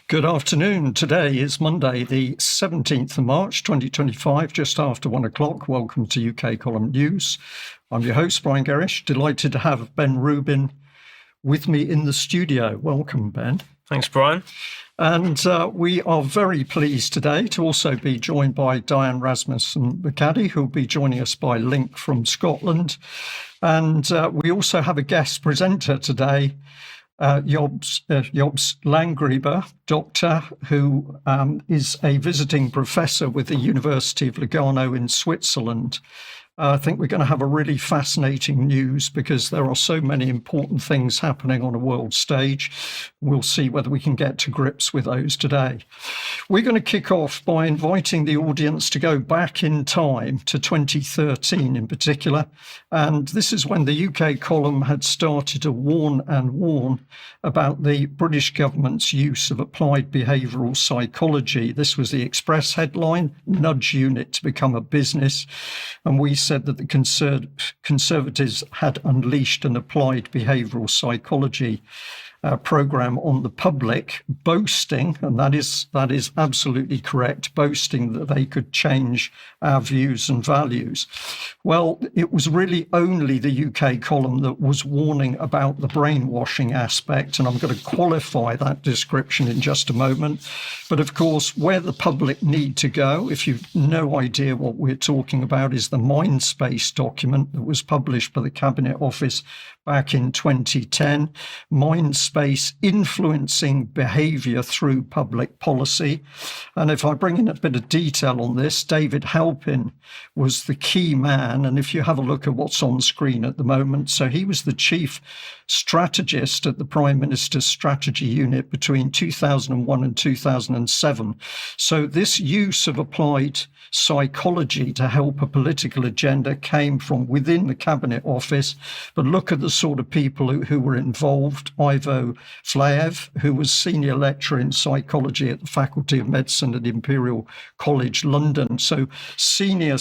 Good afternoon. Today is Monday, the 17th of March, 2025, just after 1 o'clock. Welcome to UK Column News. I'm your host, Brian Gerrish. Delighted to have Ben Rubin with me in the studio. Welcome, Ben. Thanks, Brian. And we are very pleased today to also be joined by Diane, Rasmussen, McAdie, who will be joining us by link from Scotland. And we also have a guest presenter today, Jobst Landgrebe, doctor, who is a visiting professor with the University of Lugano in Switzerland. I think we're going to have a really fascinating news because there are so many important things happening on a world stage. We'll see whether we can get to grips with those today. We're going to kick off by inviting the audience to go back in time to 2013 in particular. And this is when the UK column had started to warn about the British government's use of applied behavioural psychology. This was the Express headline, Nudge Unit to Become a Business. And we said that the Conservatives had unleashed an applied behavioural psychology program on the public, boasting, and that is absolutely correct, boasting that they could change our views and values. Well, it was really only the UK column that was warning about the brainwashing aspect, and I'm going to qualify that description in just a moment. But of course, where the public need to go, if you've no idea what we're talking about, is the Mindspace document that was published by the Cabinet Office back in 2010, Mindspace influencing behaviour through public policy. And if I bring in a bit of detail on this, David Halpin was the key man. And if you have a look at what's on screen at the moment, so he was the chief strategist at the Prime Minister's Strategy Unit between 2001 and 2007. So this use of applied psychology to help a political agenda came from within the Cabinet Office. But look at the sort of people who were involved. Ivo Flaev, who was senior lecturer in psychology at the Faculty of Medicine at Imperial College London. So senior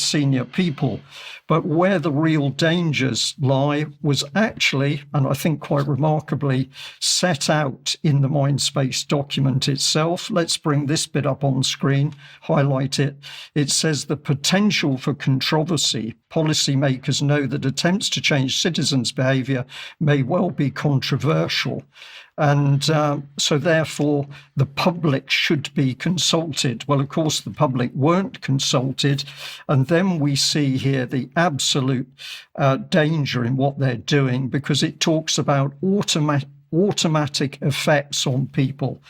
people. But where the real dangers lie was actually, and I think quite remarkably, set out in the Mindspace document itself. Let's bring this bit up on screen, highlight it. It says the potential for controversy. Policymakers know that attempts to change citizens' behaviour may well be controversial. And so therefore, the public should be consulted. Well, of course, the public weren't consulted. And then we see here the absolute danger in what they're doing, because it talks about automatic effects on people.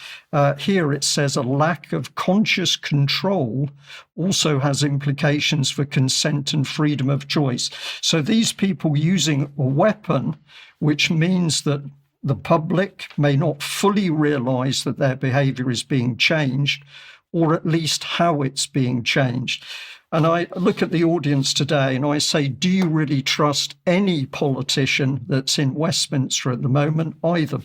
Here it says a lack of conscious control also has implications for consent and freedom of choice. So these people using a weapon, which means that the public may not fully realise that their behaviour is being changed, or at least how it's being changed. And I look at the audience today and I say, do you really trust any politician that's in Westminster at the moment, either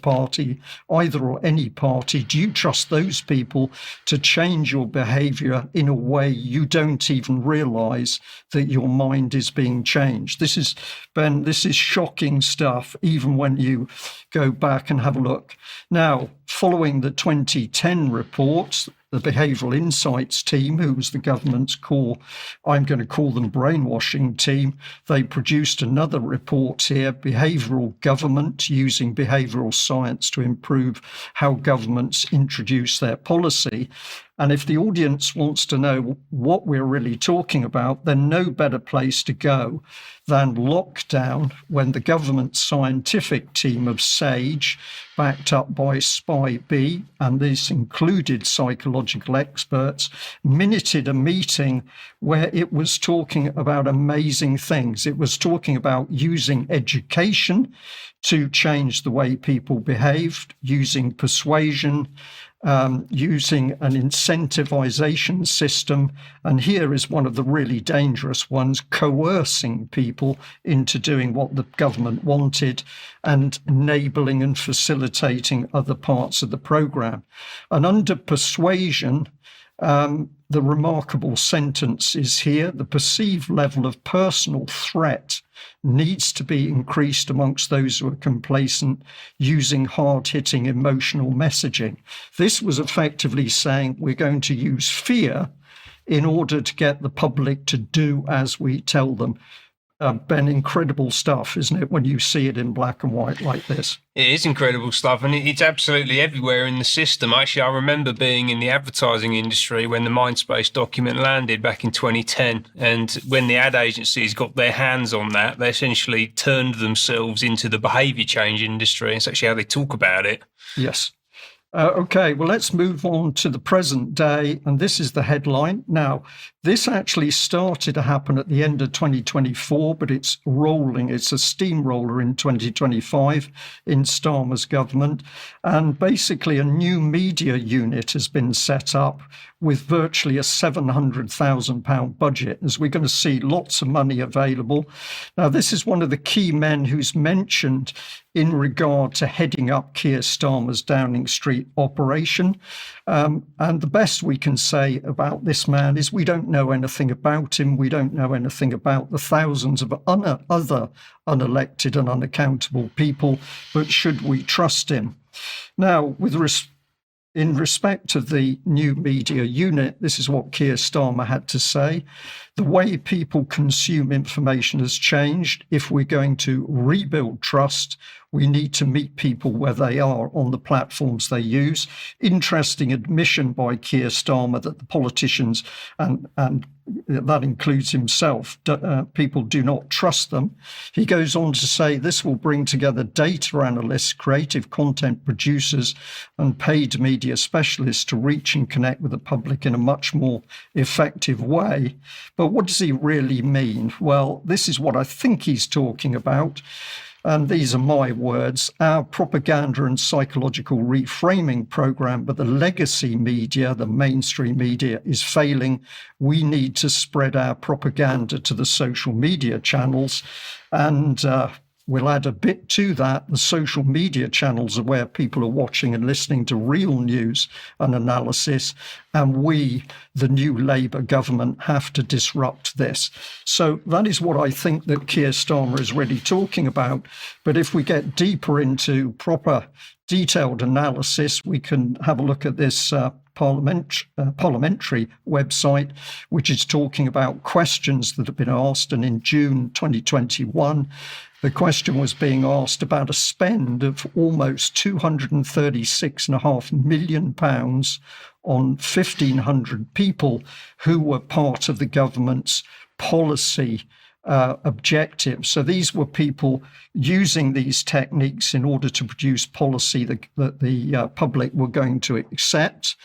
or any party? Do you trust those people to change your behaviour in a way you don't even realise that your mind is being changed? This is, Ben, this is shocking stuff, even when you go back and have a look. Now, following the 2010 reports, the Behavioural Insights team, who was the government's core, I'm going to call them brainwashing team, they produced another report here, Behavioural Government, using behavioural science to improve how governments introduce their policy. And if the audience wants to know what we're really talking about, then no better place to go than lockdown, when the government scientific team of SAGE, backed up by SPI-B, and this included psychological experts, minuted a meeting where it was talking about amazing things. It was talking about using education to change the way people behaved, using persuasion, using an incentivization system, and here is one of the really dangerous ones, coercing people into doing what the government wanted and enabling and facilitating other parts of the program. And under persuasion, the remarkable sentence is here: the perceived level of personal threat needs to be increased amongst those who are complacent, using hard-hitting emotional messaging. This was effectively saying we're going to use fear in order to get the public to do as we tell them. Ben, incredible stuff, isn't it, when you see it in black and white like this? It is incredible stuff, and it's absolutely everywhere in the system. Actually, I remember being in the advertising industry when the Mindspace document landed back in 2010, and when the ad agencies got their hands on that, they essentially turned themselves into the behaviour change industry. It's actually how they talk about it. Yes. Okay, well, let's move on to the present day, and this is the headline. Now, this actually started to happen at the end of 2024, but it's rolling. It's a steamroller in 2025 in Starmer's government, and basically a new media unit has been set up with virtually a £700,000 budget, as we're going to see lots of money available. Now, this is one of the key men who's mentioned in regard to heading up Keir Starmer's Downing Street operation. And the best we can say about this man is we don't know anything about him. We don't know anything about the thousands of other unelected and unaccountable people, but should we trust him? Now, in respect of the new media unit, this is what Keir Starmer had to say. The way people consume information has changed. If we're going to rebuild trust, we need to meet people where they are on the platforms they use. Interesting admission by Keir Starmer that the politicians, and that includes himself, people do not trust them. He goes on to say this will bring together data analysts, creative content producers, and paid media specialists to reach and connect with the public in a much more effective way. But what does he really mean? Well, this is what I think he's talking about. And these are my words. Our propaganda and psychological reframing program, but the legacy media, the mainstream media, is failing. We need to spread our propaganda to the social media channels. And we'll add a bit to that. The social media channels are where people are watching and listening to real news and analysis. And we, the new Labour government, have to disrupt this. So that is what I think that Keir Starmer is really talking about. But if we get deeper into proper detailed analysis, we can have a look at this parliamentary website, which is talking about questions that have been asked. And in June 2021, the question was being asked about a spend of almost £236.5 million on 1,500 people who were part of the government's policy objectives. So these were people using these techniques in order to produce policy that the public were going to accept.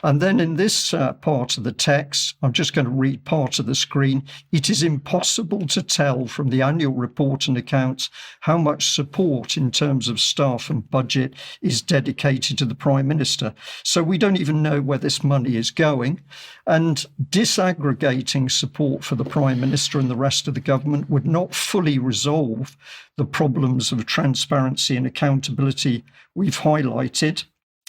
And then in this part of the text, I'm just going to read part of the screen. It is impossible to tell from the annual report and accounts how much support in terms of staff and budget is dedicated to the Prime Minister. So we don't even know where this money is going. And disaggregating support for the Prime Minister and the rest of the government would not fully resolve the problems of transparency and accountability we've highlighted.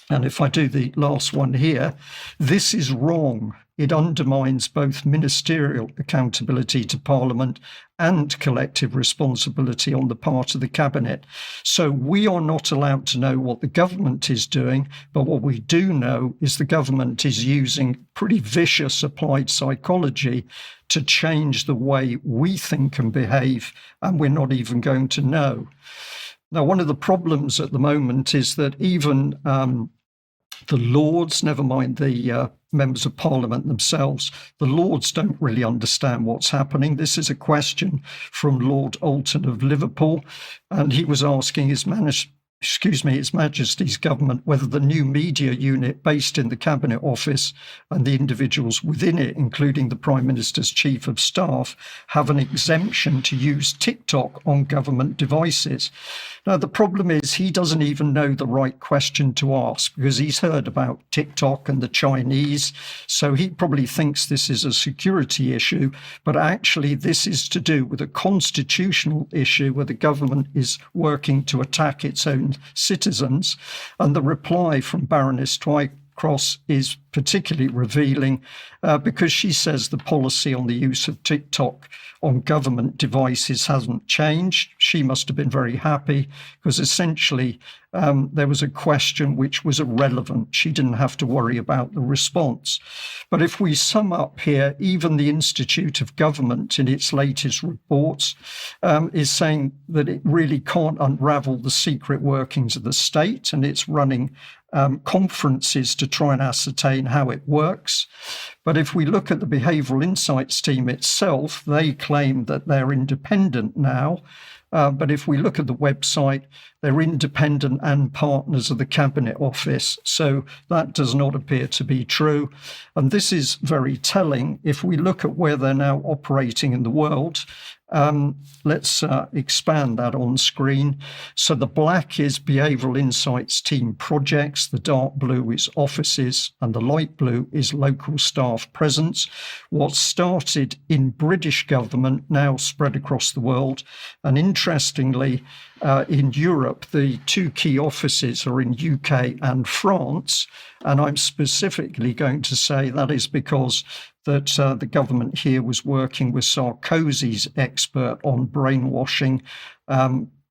And if I do the last one here, this is wrong. It undermines both ministerial accountability to Parliament and collective responsibility on the part of the Cabinet. So we are not allowed to know what the government is doing, but what we do know is the government is using pretty vicious applied psychology to change the way we think and behave, and we're not even going to know. Now, one of the problems at the moment is that even the Lords, never mind the members of Parliament themselves, the Lords don't really understand what's happening. This is a question from Lord Alton of Liverpool, and he was asking His Majesty's government whether the new media unit based in the Cabinet Office and the individuals within it, including the Prime Minister's Chief of Staff, have an exemption to use TikTok on government devices. Now, the problem is he doesn't even know the right question to ask because he's heard about TikTok and the Chinese, so he probably thinks this is a security issue, but actually this is to do with a constitutional issue where the government is working to attack its own citizens. And the reply from Baroness across is particularly revealing because she says the policy on the use of TikTok on government devices hasn't changed. She must have been very happy because essentially there was a question which was irrelevant. She didn't have to worry about the response. But if we sum up here, even the Institute of Government in its latest reports is saying that it really can't unravel the secret workings of the state, and it's running conferences to try and ascertain how it works. But if we look at the Behavioural Insights team itself, they claim that they're independent now. But if we look at the website, they're independent and partners of the Cabinet Office. So that does not appear to be true. And this is very telling. If we look at where they're now operating in the world, let's expand that on screen. So the black is Behavioural Insights team projects, the dark blue is offices, and the light blue is local staff presence. What started in British government now spread across the world. And interestingly, in Europe, the two key offices are in UK and France. And I'm specifically going to say that is because that the government here was working with Sarkozy's expert on brainwashing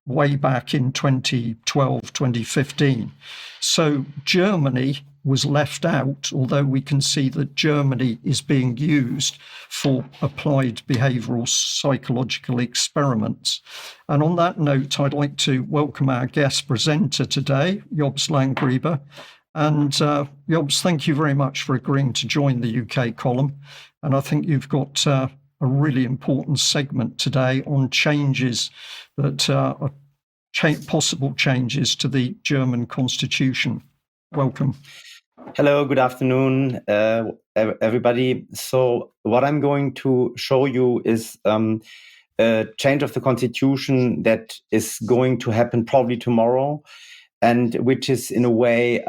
way back in 2012, 2015. So Germany was left out, although we can see that Germany is being used for applied behavioural psychological experiments. And on that note, I'd like to welcome our guest presenter today, Jobst Landgrebe. And Jobst, thank you very much for agreeing to join the UK column. And I think you've got a really important segment today on changes that are possible changes to the German constitution. Welcome. Hello, good afternoon, everybody. So what I'm going to show you is a change of the constitution that is going to happen probably tomorrow, and which is in a way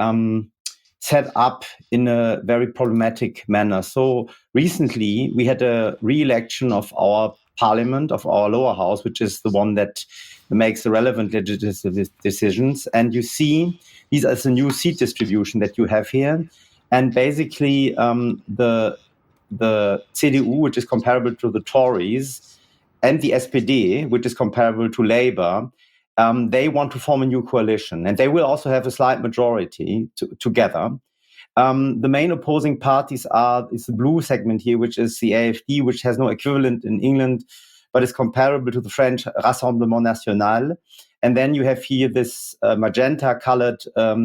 set up in a very problematic manner. So recently we had a re-election of our parliament, of our lower house, which is the one that makes the relevant legislative decisions. And you see, these are the new seat distribution that you have here. And basically the CDU, which is comparable to the Tories, and the SPD, which is comparable to Labour, they want to form a new coalition, and they will also have a slight majority together. The main opposing parties is the blue segment here, which is the AfD, which has no equivalent in England, but is comparable to the French Rassemblement National. And then you have here this magenta-colored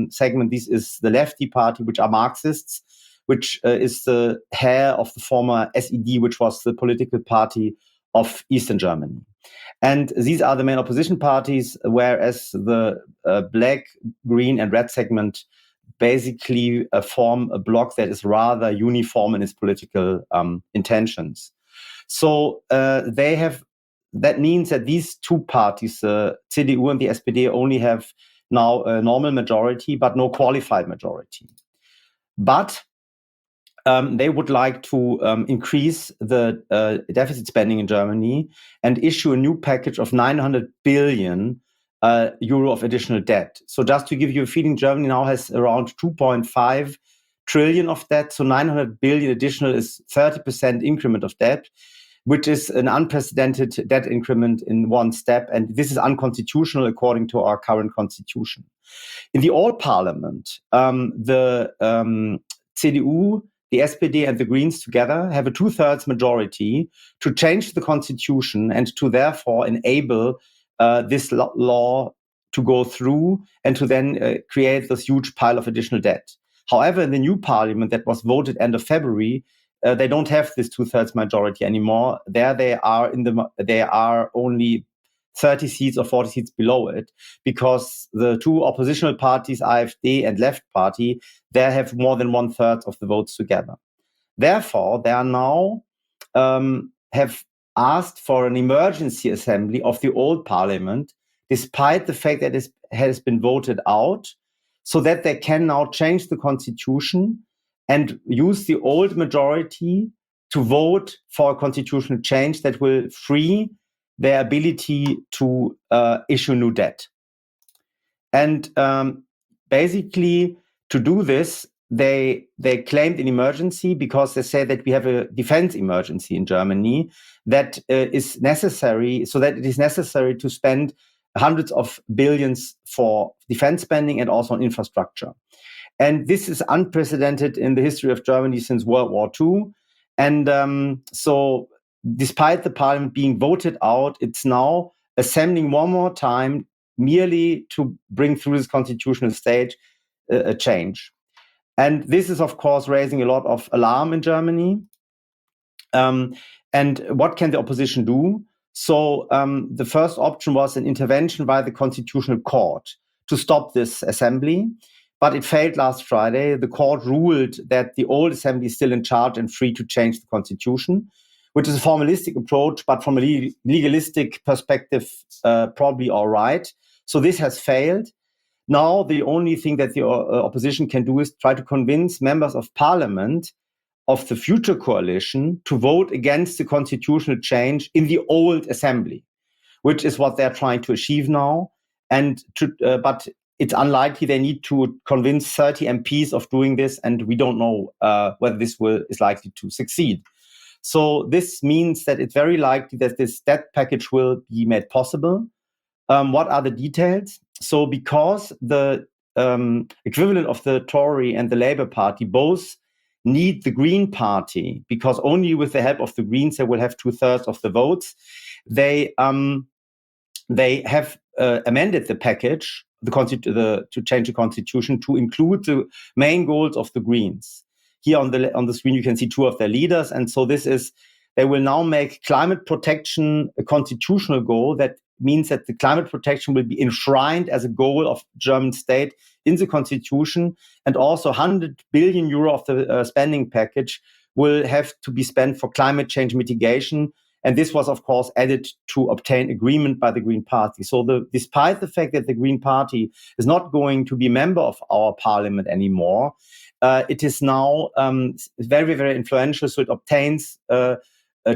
segment. This is the lefty party, which are Marxists, which is the heir of the former SED, which was the political party of Eastern Germany. And these are the main opposition parties, whereas the black, green, and red segment basically form a bloc that is rather uniform in its political intentions. So that means that these two parties, the CDU and the SPD, only have now a normal majority, but no qualified majority. But they would like to increase the deficit spending in Germany and issue a new package of 900 billion euro of additional debt. So just to give you a feeling, Germany now has around 2.5 trillion of debt. So 900 billion additional is 30% increment of debt, which is an unprecedented debt increment in one step. And this is unconstitutional according to our current constitution. In the All Parliament, the CDU, the SPD and the Greens together have a 2/3 majority to change the constitution and to therefore enable this law to go through and to then create this huge pile of additional debt. However, in the new parliament that was voted end of February, they don't have this 2/3 majority anymore. There they are only 30 seats or 40 seats below it, because the two oppositional parties, AfD and Left Party, they have more than 1/3 of the votes together. Therefore, they are now have asked for an emergency assembly of the old parliament, despite the fact that it has been voted out, so that they can now change the constitution and use the old majority to vote for a constitutional change that will free their ability to issue new debt. And basically, to do this, they claimed an emergency because they say that we have a defense emergency in Germany that is necessary, so that it is necessary to spend hundreds of billions for defense spending and also on infrastructure. And this is unprecedented in the history of Germany since World War II. And so despite the parliament being voted out, it's now assembling one more time merely to bring through this constitutional stage a change. And this is, of course, raising a lot of alarm in Germany. And what can the opposition do? So the first option was an intervention by the Constitutional Court to stop this assembly. But it failed last Friday. The court ruled that the old assembly is still in charge and free to change the constitution, which is a formalistic approach, but from a legalistic perspective, probably all right. So this has failed. Now, the only thing that the opposition can do is try to convince members of parliament of the future coalition to vote against the constitutional change in the old assembly, which is what they're trying to achieve now. But it's unlikely they need to convince 30 MPs of doing this, and we don't know whether this is likely to succeed. So this means that it's very likely that this debt package will be made possible. What are the details? So because the equivalent of the Tory and the Labour Party both need the Green Party, because only with the help of the Greens they will have 2/3 of the votes, they have amended the package to change the constitution to include the main goals of the Greens. Here on the screen you can see two of their leaders, and so they will now make climate protection a constitutional goal. That means that the climate protection will be enshrined as a goal of German state in the constitution, and also 100 billion euro of the spending package will have to be spent for climate change mitigation. And this was, of course, added to obtain agreement by the Green Party. So despite the fact that the Green Party is not going to be a member of our parliament anymore, it is now very, very influential. So it obtains a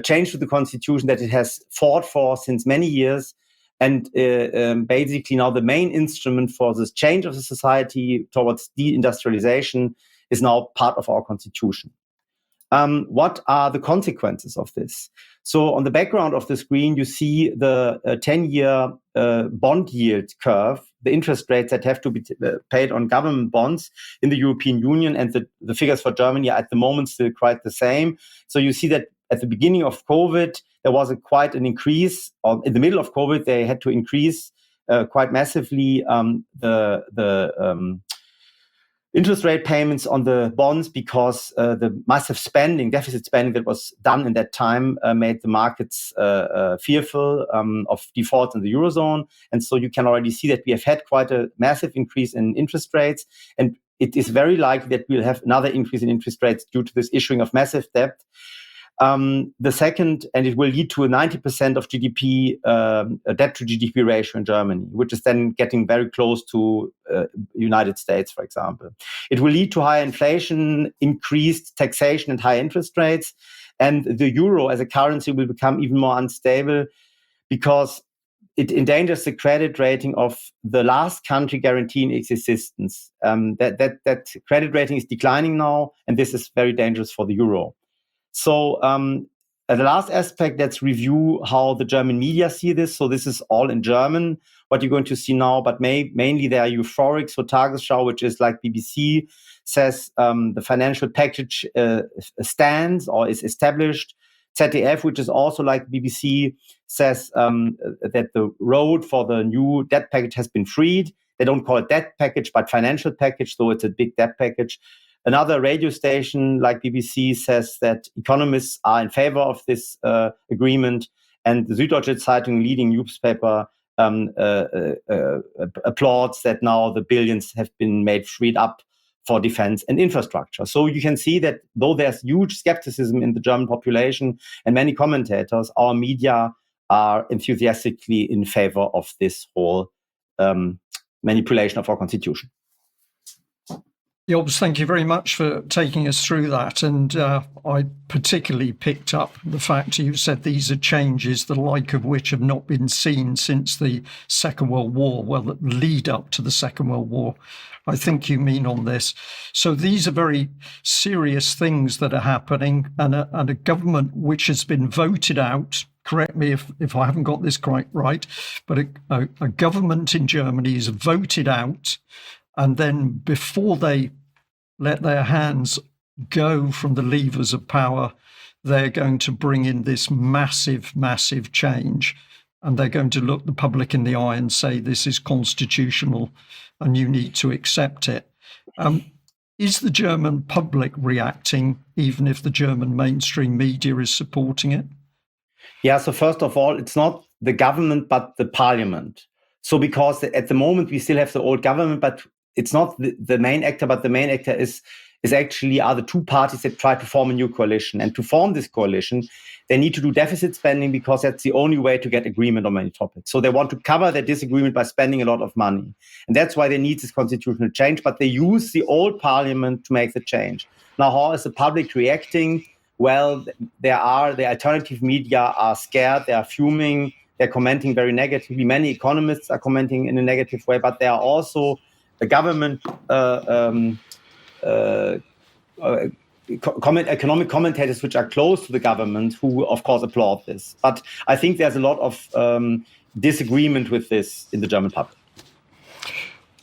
change to the constitution that it has fought for since many years. And basically now the main instrument for this change of the society towards deindustrialization is now part of our constitution. What are the consequences of this? So on the background of the screen, you see the 10-year bond yield curve, the interest rates that have to be paid on government bonds in the European Union, and the figures for Germany are at the moment still quite the same. So you see that at the beginning of COVID, there was quite an increase. In the middle of COVID, they had to increase quite massively the interest rate payments on the bonds because the massive deficit spending that was done in that time made the markets fearful of defaults in the Eurozone. And so you can already see that we have had quite a massive increase in interest rates. And it is very likely that we'll have another increase in interest rates due to this issuing of massive debt. The second, and it will lead to a 90% of GDP, debt to GDP ratio in Germany, which is then getting very close to United States, for example. It will lead to higher inflation, increased taxation, and high interest rates. And the euro as a currency will become even more unstable because it endangers the credit rating of the last country guaranteeing its existence. That credit rating is declining now, and this is very dangerous for the euro. So the last aspect, let's review how the German media see this. So this is all in German, what you're going to see now, but mainly they are euphoric. So Tagesschau, which is like BBC, says the financial package stands or is established. ZDF, which is also like BBC, says that the road for the new debt package has been freed. They don't call it debt package, but financial package, so it's a big debt package. Another radio station like BBC says that economists are in favor of this agreement, and the Süddeutsche Zeitung, leading newspaper, applauds that now the billions have been freed up for defense and infrastructure. So you can see that though there's huge skepticism in the German population and many commentators, our media are enthusiastically in favor of this whole manipulation of our constitution. Jobst, thank you very much for taking us through that. And I particularly picked up the fact you said these are changes the like of which have not been seen since the Second World War, well, the lead up to the Second World War, I think you mean on this. So these are very serious things that are happening, and a government which has been voted out. Correct me if I haven't got this quite right, but a government in Germany is voted out, and then before they let their hands go from the levers of power, they're going to bring in this massive, massive change. And they're going to look the public in the eye and say, this is constitutional and you need to accept it. Is the German public reacting, even if the German mainstream media is supporting it? Yeah, so first of all, it's not the government, but the parliament. So because at the moment we still have the old government, but it's not the main actor, but the main actor is actually are the two parties that try to form a new coalition. And to form this coalition, they need to do deficit spending because that's the only way to get agreement on many topics. So they want to cover their disagreement by spending a lot of money. And that's why they need this constitutional change, but they use the old parliament to make the change. Now, how is the public reacting? Well, the alternative media are scared, they are fuming, they're commenting very negatively. Many economists are commenting in a negative way, but there are also the government economic commentators which are close to the government who, of course, applaud this. But I think there's a lot of disagreement with this in the German public.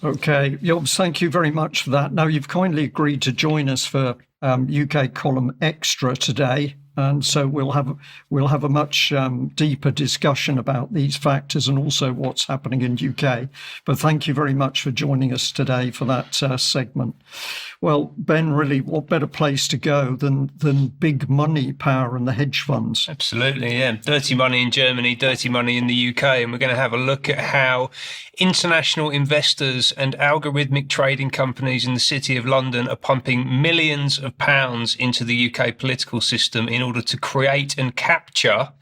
Okay, Jobst, thank you very much for that. Now, you've kindly agreed to join us for UK Column Extra today. And so we'll have a much deeper discussion about these factors and also what's happening in UK. But thank you very much for joining us today for that segment. Well, Ben, really, what better place to go than big money power and the hedge funds? Absolutely, yeah. Dirty money in Germany, dirty money in the UK. And we're going to have a look at how international investors and algorithmic trading companies in the City of London are pumping millions of pounds into the UK political system in order to create and capture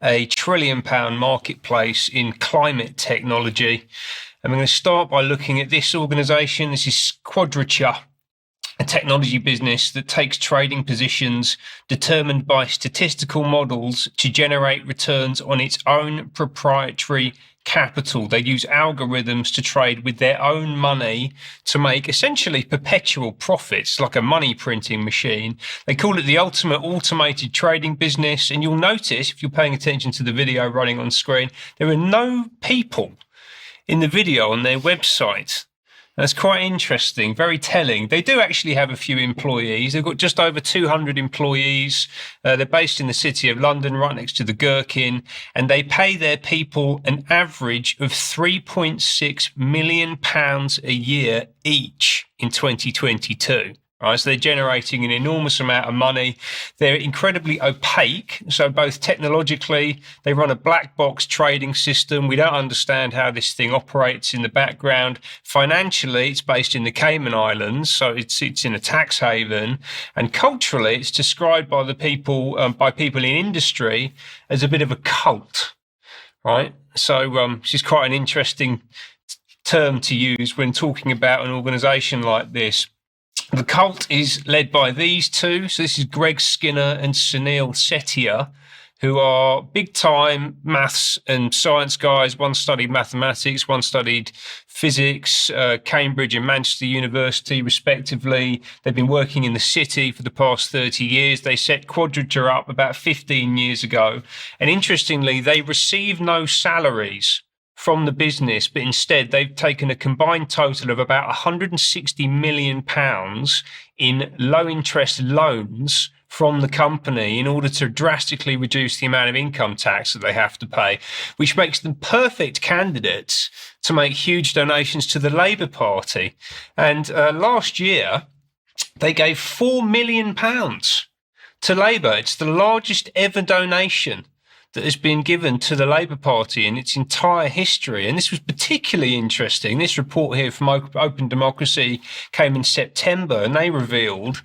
a £1 trillion marketplace in climate technology. And we're going to start by looking at this organisation. This is Quadrature, a technology business that takes trading positions determined by statistical models to generate returns on its own proprietary capital. They use algorithms to trade with their own money to make essentially perpetual profits, like a money printing machine. They call it the ultimate automated trading business. And you'll notice, if you're paying attention to the video running on screen, there are no people in the video on their website. That's quite interesting, very telling. They do actually have a few employees. They've got just over 200 employees. They're based in the City of London, right next to the Gherkin, and they pay their people an average of £3.6 million a year each in 2022. Right, so they're generating an enormous amount of money. They're incredibly opaque. So both technologically, they run a black box trading system. We don't understand how this thing operates in the background. Financially, it's based in the Cayman Islands, so it's in a tax haven. And culturally, it's described by the people in industry as a bit of a cult. Right, so this is quite an interesting term to use when talking about an organisation like this. The cult is led by these two. So this is Greg Skinner and Sunil Setia, who are big-time maths and science guys. One studied mathematics, one studied physics, Cambridge and Manchester University, respectively. They've been working in the city for the past 30 years. They set Quadrature up about 15 years ago. And interestingly, they receive no salaries from the business, but instead they've taken a combined total of about £160 million in low interest loans from the company in order to drastically reduce the amount of income tax that they have to pay, which makes them perfect candidates to make huge donations to the Labour Party. And last year, they gave £4 million to Labour. It's the largest ever donation that has been given to the Labour Party in its entire history. And this was particularly interesting. This report here from Open Democracy came in September, and they revealed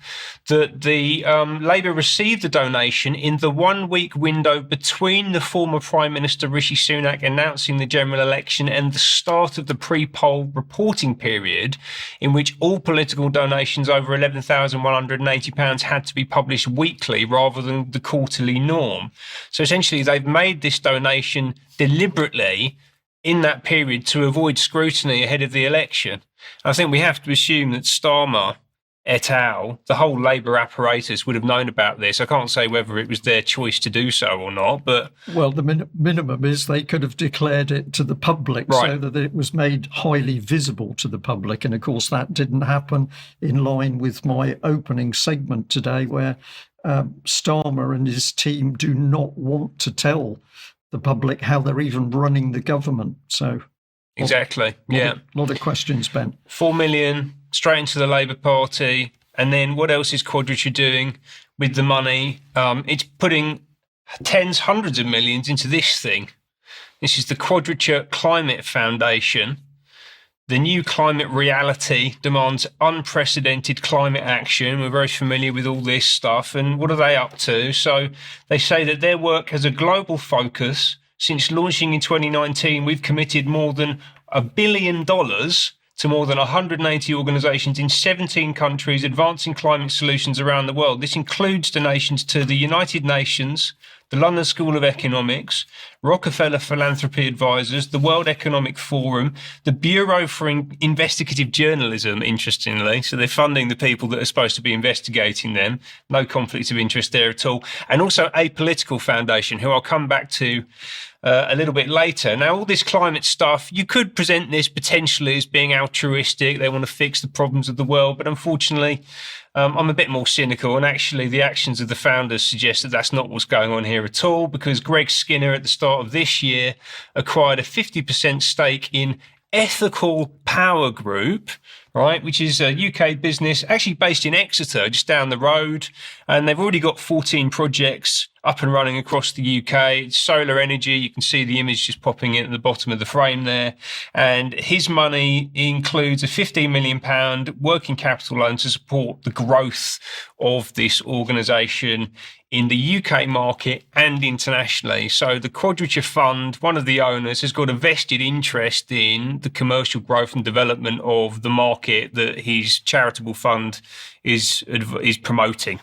that the Labour received the donation in the 1 week window between the former Prime Minister Rishi Sunak announcing the general election and the start of the pre-poll reporting period, in which all political donations over £11,180 had to be published weekly rather than the quarterly norm. So essentially, they've made this donation deliberately in that period to avoid scrutiny ahead of the election. I think we have to assume that Starmer et al., the whole Labour apparatus, would have known about this. I can't say whether it was their choice to do so or not, but... Well, the minimum is they could have declared it to the public, right, so that it was made highly visible to the public. And of course, that didn't happen, in line with my opening segment today, where Starmer and his team do not want to tell the public how they're even running the government. So exactly, a lot of questions, Ben. 4 million straight into the Labour Party, and then what else is Quadrature doing with the money? It's putting tens, hundreds of millions into this thing. This is the Quadrature Climate Foundation. The new climate reality demands unprecedented climate action. We're very familiar with all this stuff. And what are they up to? So they say that their work has a global focus. Since launching in 2019, we've committed more than $1 billion to more than 180 organisations in 17 countries advancing climate solutions around the world. This includes donations to the United Nations, the London School of Economics, Rockefeller Philanthropy Advisors, the World Economic Forum, the Bureau for Investigative Journalism, interestingly. So they're funding the people that are supposed to be investigating them. No conflict of interest there at all. And also a political foundation, who I'll come back to a little bit later. Now, all this climate stuff, you could present this potentially as being altruistic. They want to fix the problems of the world. But unfortunately, I'm a bit more cynical. And actually, the actions of the founders suggest that that's not what's going on here at all, because Greg Skinner at the start of this year acquired a 50% stake in Ethical Power Group, right, which is a UK business actually based in Exeter, just down the road. And they've already got 14 projects up and running across the UK. It's solar energy. You can see the image just popping in at the bottom of the frame there. And his money includes a £15 million working capital loan to support the growth of this organisation in the UK market and internationally. So the Quadrature Fund, one of the owners, has got a vested interest in the commercial growth and development of the market that his charitable fund is promoting,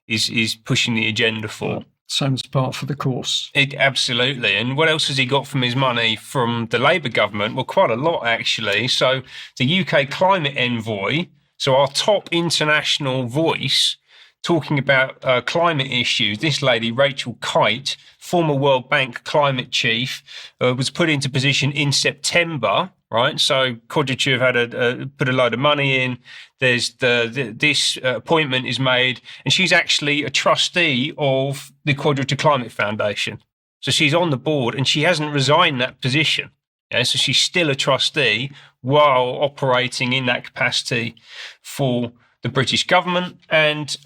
is pushing the agenda for. Well, sounds par for the course. Absolutely. And what else has he got from his money from the Labour government? Well, quite a lot, actually. So the UK climate envoy, so our top international voice, talking about climate issues. This lady, Rachel Kite, former World Bank climate chief, was put into position in September, right? So Quadrature have had put a load of money in. There's this appointment is made, and she's actually a trustee of the Quadrature Climate Foundation. So she's on the board, and she hasn't resigned that position. Yeah, so she's still a trustee while operating in that capacity for the British government. And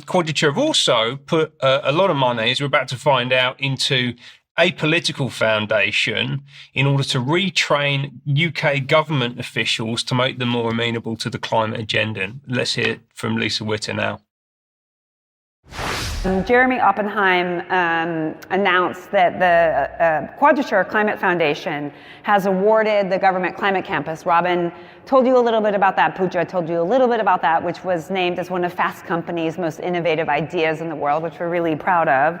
Quadrature have also put a lot of money, as we're about to find out, into a political foundation in order to retrain UK government officials to make them more amenable to the climate agenda. Let's hear from Lisa Witter now. Jeremy Oppenheim announced that the Quadrature Climate Foundation has awarded the government climate campus. Robin told you a little bit about that. Pooja told you a little bit about that, which was named as one of Fast Company's most innovative ideas in the world, which we're really proud of.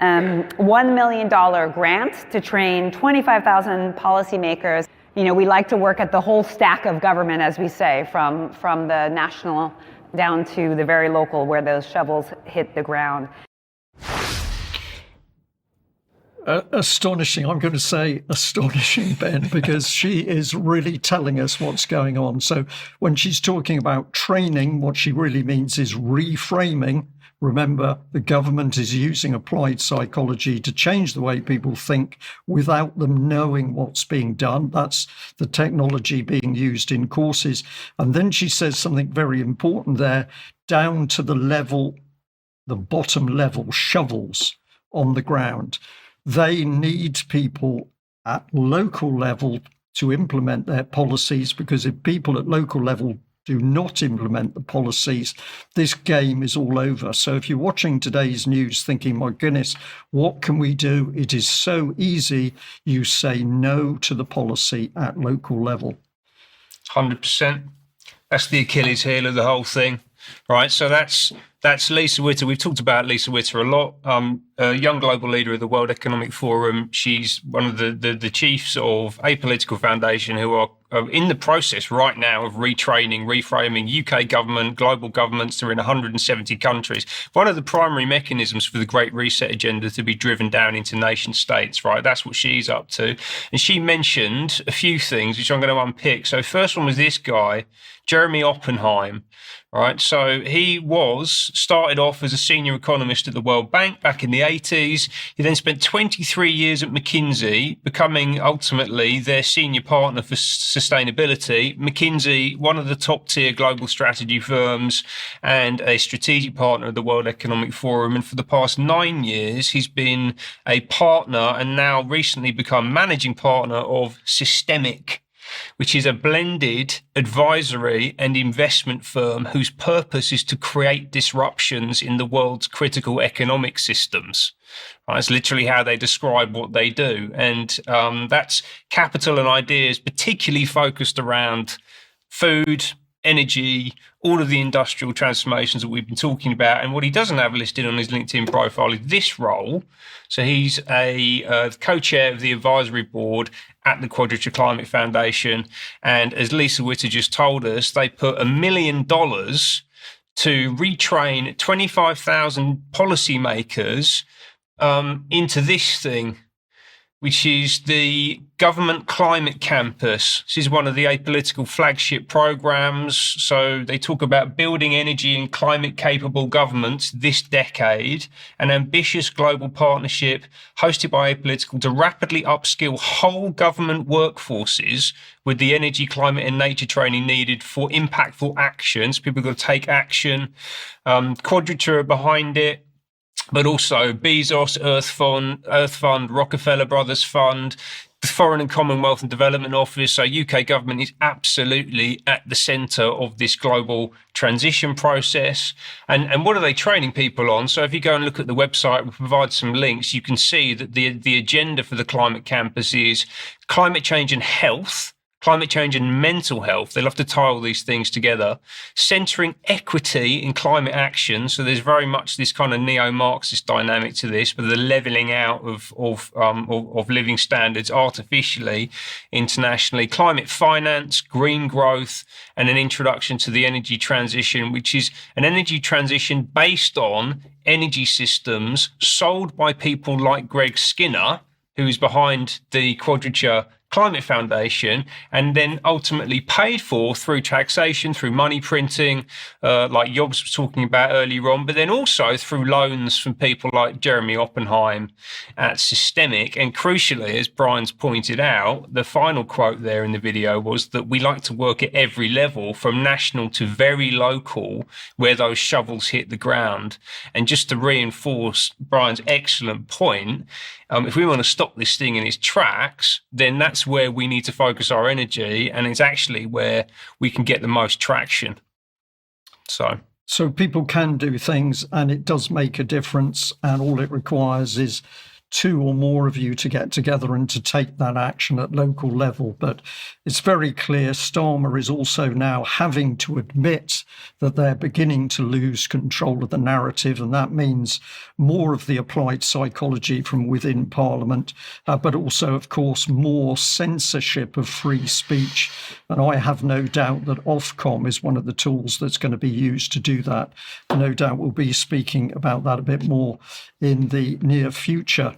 $1 million grant to train 25,000 policymakers. You know, we like to work at the whole stack of government, as we say, from the national down to the very local, where those shovels hit the ground. Astonishing. I'm going to say astonishing, Ben, because she is really telling us what's going on. So when she's talking about training, what she really means is reframing. Remember, the government is using applied psychology to change the way people think without them knowing what's being done. That's the technology being used in courses. And then she says something very important there, down to the level, the bottom level shovels on the ground. they need people at local level to implement their policies, because if people at local level do not implement the policies, this game is all over. So if you're watching today's news thinking, my goodness, what can we do? It is so easy. You say no to the policy at local level. 100%. That's the Achilles heel of the whole thing, right? So that's Lisa Witter. We've talked about Lisa Witter a lot. A young global leader of the World Economic Forum. She's one of the chiefs of Apolitical Foundation, who are in the process right now of retraining, reframing UK government, global governments. They're in 170 countries. One of the primary mechanisms for the Great Reset agenda to be driven down into nation states, right? That's what she's up to. And she mentioned a few things, which I'm going to unpick. So first one was this guy, Jeremy Oppenheim. Right, so he started off as a senior economist at the World Bank back in the 80s. He then spent 23 years at McKinsey, becoming ultimately their senior partner for sustainability. McKinsey, one of the top tier global strategy firms and a strategic partner of the World Economic Forum. And for the past 9 years, he's been a partner and now recently become managing partner of Systemic, which is a blended advisory and investment firm whose purpose is to create disruptions in the world's critical economic systems. That's literally how they describe what they do. And that's capital and ideas, particularly focused around food, energy, all of the industrial transformations that we've been talking about. And what he doesn't have listed on his LinkedIn profile is this role. So he's a co-chair of the advisory board at the Quadrature Climate Foundation. And as Lisa Witter just told us, they put $1 million to retrain 25,000 policymakers into this thing, which is the Government Climate Campus. This is one of the apolitical flagship programs. So they talk about building energy and climate capable governments this decade, an ambitious global partnership hosted by apolitical to rapidly upskill whole government workforces with the energy, climate and nature training needed for impactful actions. People have got to take action. Quadrature behind it, but also Bezos, Earth Fund, Rockefeller Brothers Fund, the Foreign and Commonwealth and Development Office. So UK government is absolutely at the centre of this global transition process. And what are they training people on? So if you go and look at the website, we provide some links. You can see that the agenda for the Climate Campus is climate change and health, climate change and mental health. They love to tie all these things together, centering equity in climate action. So there's very much this kind of neo-Marxist dynamic to this, but the leveling out of living standards artificially, internationally, climate finance, green growth, and an introduction to the energy transition, which is an energy transition based on energy systems sold by people like Greg Skinner, who is behind the Quadrature Climate Foundation, and then ultimately paid for through taxation, through money printing, like Jobst was talking about earlier on, but then also through loans from people like Jeremy Oppenheim at Systemic. And crucially, as Brian's pointed out, the final quote there in the video was that we like to work at every level, from national to very local, where those shovels hit the ground. And just to reinforce Brian's excellent point, if we want to stop this thing in its tracks, then that's where we need to focus our energy, and it's actually where we can get the most traction. So people can do things, and it does make a difference, and all it requires is 2 or more of you to get together and to take that action at local level. But it's very clear Starmer is also now having to admit that they're beginning to lose control of the narrative, and that means more of the applied psychology from within Parliament, but also, of course, more censorship of free speech. And I have no doubt that Ofcom is one of the tools that's going to be used to do that. No doubt we'll be speaking about that a bit more in the near future.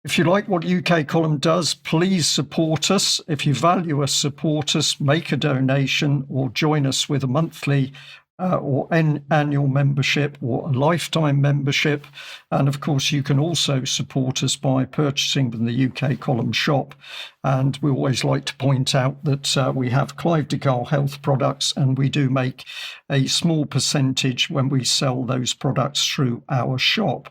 If you like what UK Column does, please support us. If you value us, support us, make a donation, or join us with a monthly or an annual membership or a lifetime membership. And of course, you can also support us by purchasing from the UK Column shop. And we always like to point out that we have Clive de Gaulle health products, and we do make a small percentage when we sell those products through our shop.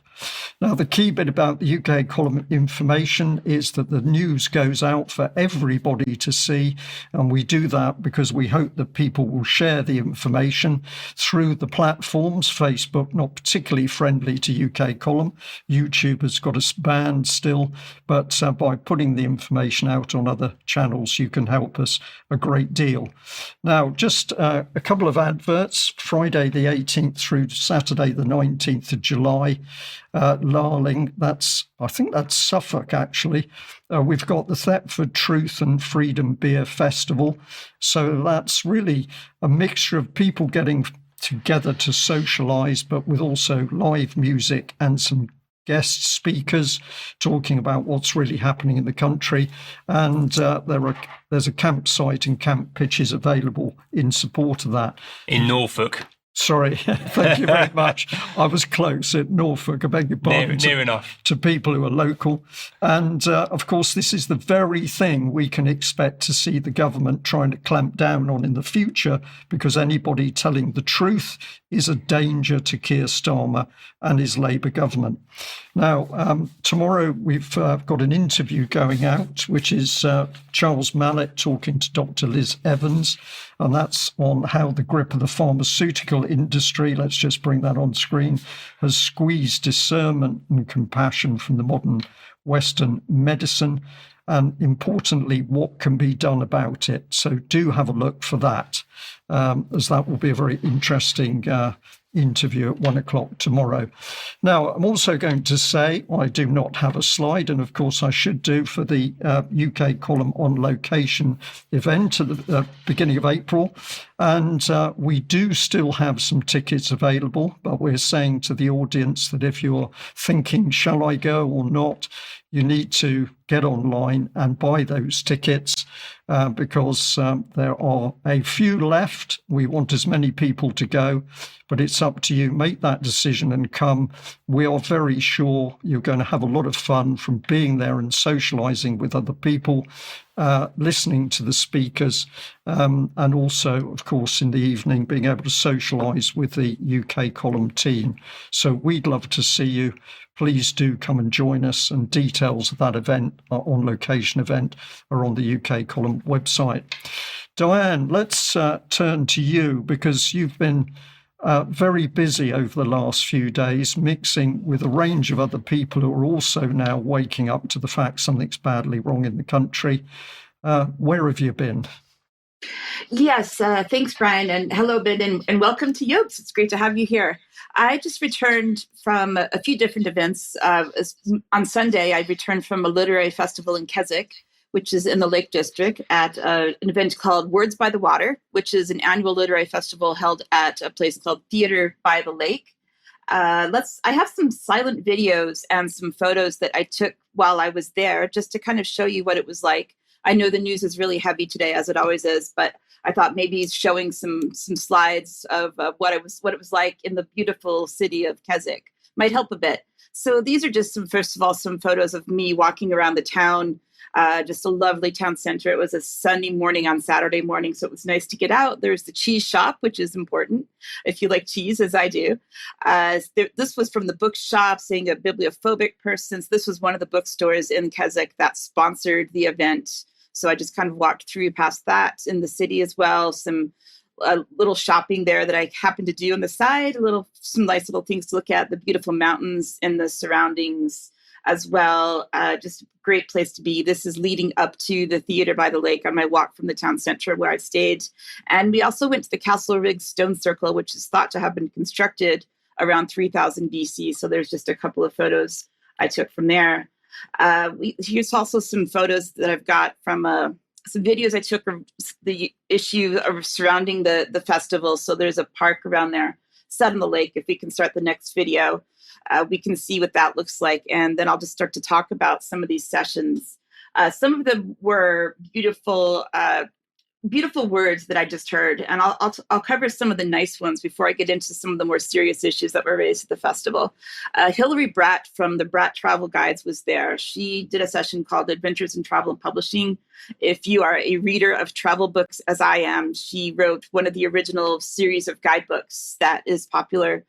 Now, the key bit about the UK column information is that the news goes out for everybody to see, and we do that because we hope that people will share the information through the platforms. Facebook, not particularly friendly to UK column. YouTube has got us banned still, but by putting the information out on other channels, you can help us a great deal. Now, just a couple of adverts. Friday the 18th through Saturday the 19th of July, Larling, I think that's Suffolk actually. We've got the Thetford Truth and Freedom Beer Festival. So that's really a mixture of people getting together to socialise, but with also live music and some guest speakers talking about what's really happening in the country. And there's a campsite and camp pitches available in support of that. In Norfolk. Sorry, thank you very much. I was close at Norfolk, I beg your pardon. Near enough. To people who are local. And of course, this is the very thing we can expect to see the government trying to clamp down on in the future, because anybody telling the truth is a danger to Keir Starmer and his Labour government. Now, tomorrow we've got an interview going out, which is Charles Mallet talking to Dr. Liz Evans, and that's on how the grip of the pharmaceutical industry, let's just bring that on screen, has squeezed discernment and compassion from the modern Western medicine, and importantly, what can be done about it. So do have a look for that, as that will be a very interesting interview at 1:00 tomorrow. Now, I'm also going to say I do not have a slide, and of course I should do, for the UK column on location event at the beginning of April. And we do still have some tickets available, but we're saying to the audience that if you're thinking, shall I go or not, you need to get online and buy those tickets because there are a few left. We want as many people to go, but it's up to you. Make that decision and come. We are very sure you're going to have a lot of fun from being there and socialising with other people, listening to the speakers, and also, of course, in the evening, being able to socialise with the UK column team. So we'd love to see you. Please do come and join us, and details of that event, on location event, are on the UK column website. Diane, let's turn to you, because you've been very busy over the last few days, mixing with a range of other people who are also now waking up to the fact something's badly wrong in the country. Where have you been? Yes, thanks, Brian, and hello, Ben, and welcome to Jobst. It's great to have you here. I just returned from a few different events. On Sunday, I returned from a literary festival in Keswick, which is in the Lake District, at an event called Words by the Water, which is an annual literary festival held at a place called Theatre by the Lake. I have some silent videos and some photos that I took while I was there, just to kind of show you what it was like. I know the news is really heavy today, as it always is, but I thought maybe showing some slides of what it was like in the beautiful city of Keswick might help a bit. So these are just first of all, some photos of me walking around the town, just a lovely town center. It was a sunny morning on Saturday morning, so it was nice to get out. There's the cheese shop, which is important if you like cheese, as I do. This was from the bookshop, seeing a bibliophobic person. This was one of the bookstores in Keswick that sponsored the event. So I just kind of walked through past that in the city as well. Some little shopping there that I happened to do on the side, some nice little things to look at, the beautiful mountains and the surroundings as well. Just a great place to be. This is leading up to the Theatre by the Lake on my walk from the town center where I stayed. And we also went to the Castle Rigg Stone Circle, which is thought to have been constructed around 3000 BC. So there's just a couple of photos I took from there. Here's also some photos that I've got from some videos I took of the issue surrounding the festival. So there's a park around there, set on the lake. If we can start the next video, we can see what that looks like. And then I'll just start to talk about some of these sessions. Some of them were beautiful words that I just heard. And I'll cover some of the nice ones before I get into some of the more serious issues that were raised at the festival. Hilary Bratt from the Bratt Travel Guides was there. She did a session called Adventures in Travel and Publishing. If you are a reader of travel books, as I am, she wrote one of the original series of guidebooks that is popular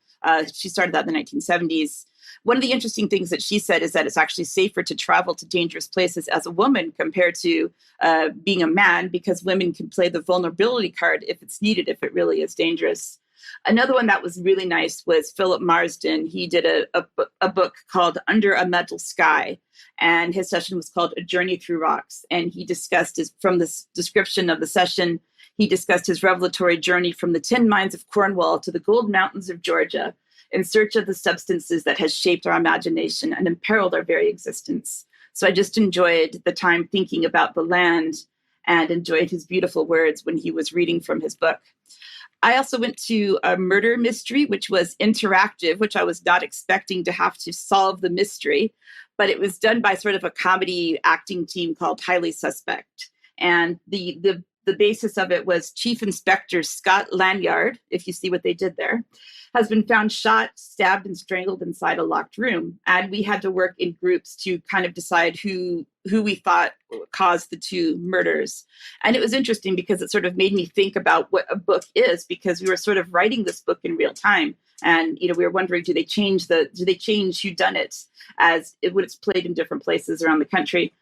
She started that in the 1970s. One of the interesting things that she said is that it's actually safer to travel to dangerous places as a woman compared to being a man, because women can play the vulnerability card if it's needed, if it really is dangerous. Another one that was really nice was Philip Marsden. He did a book called Under a Metal Sky, and his session was called A Journey Through Rocks. And he discussed from this description of the session, he discussed his revelatory journey from the tin mines of Cornwall to the gold mountains of Georgia, in search of the substances that has shaped our imagination and imperiled our very existence. So I just enjoyed the time thinking about the land and enjoyed his beautiful words when he was reading from his book. I also went to a murder mystery, which was interactive, which I was not expecting to have to solve the mystery, but it was done by sort of a comedy acting team called Highly Suspect. And the basis of it was Chief Inspector Scott Lanyard, if you see what they did there, has been found shot, stabbed, and strangled inside a locked room. And we had to work in groups to kind of decide who we thought caused the two murders. And it was interesting because it sort of made me think about what a book is, because we were sort of writing this book in real time. And, we were wondering, do they change whodunit as when it's played in different places around the country?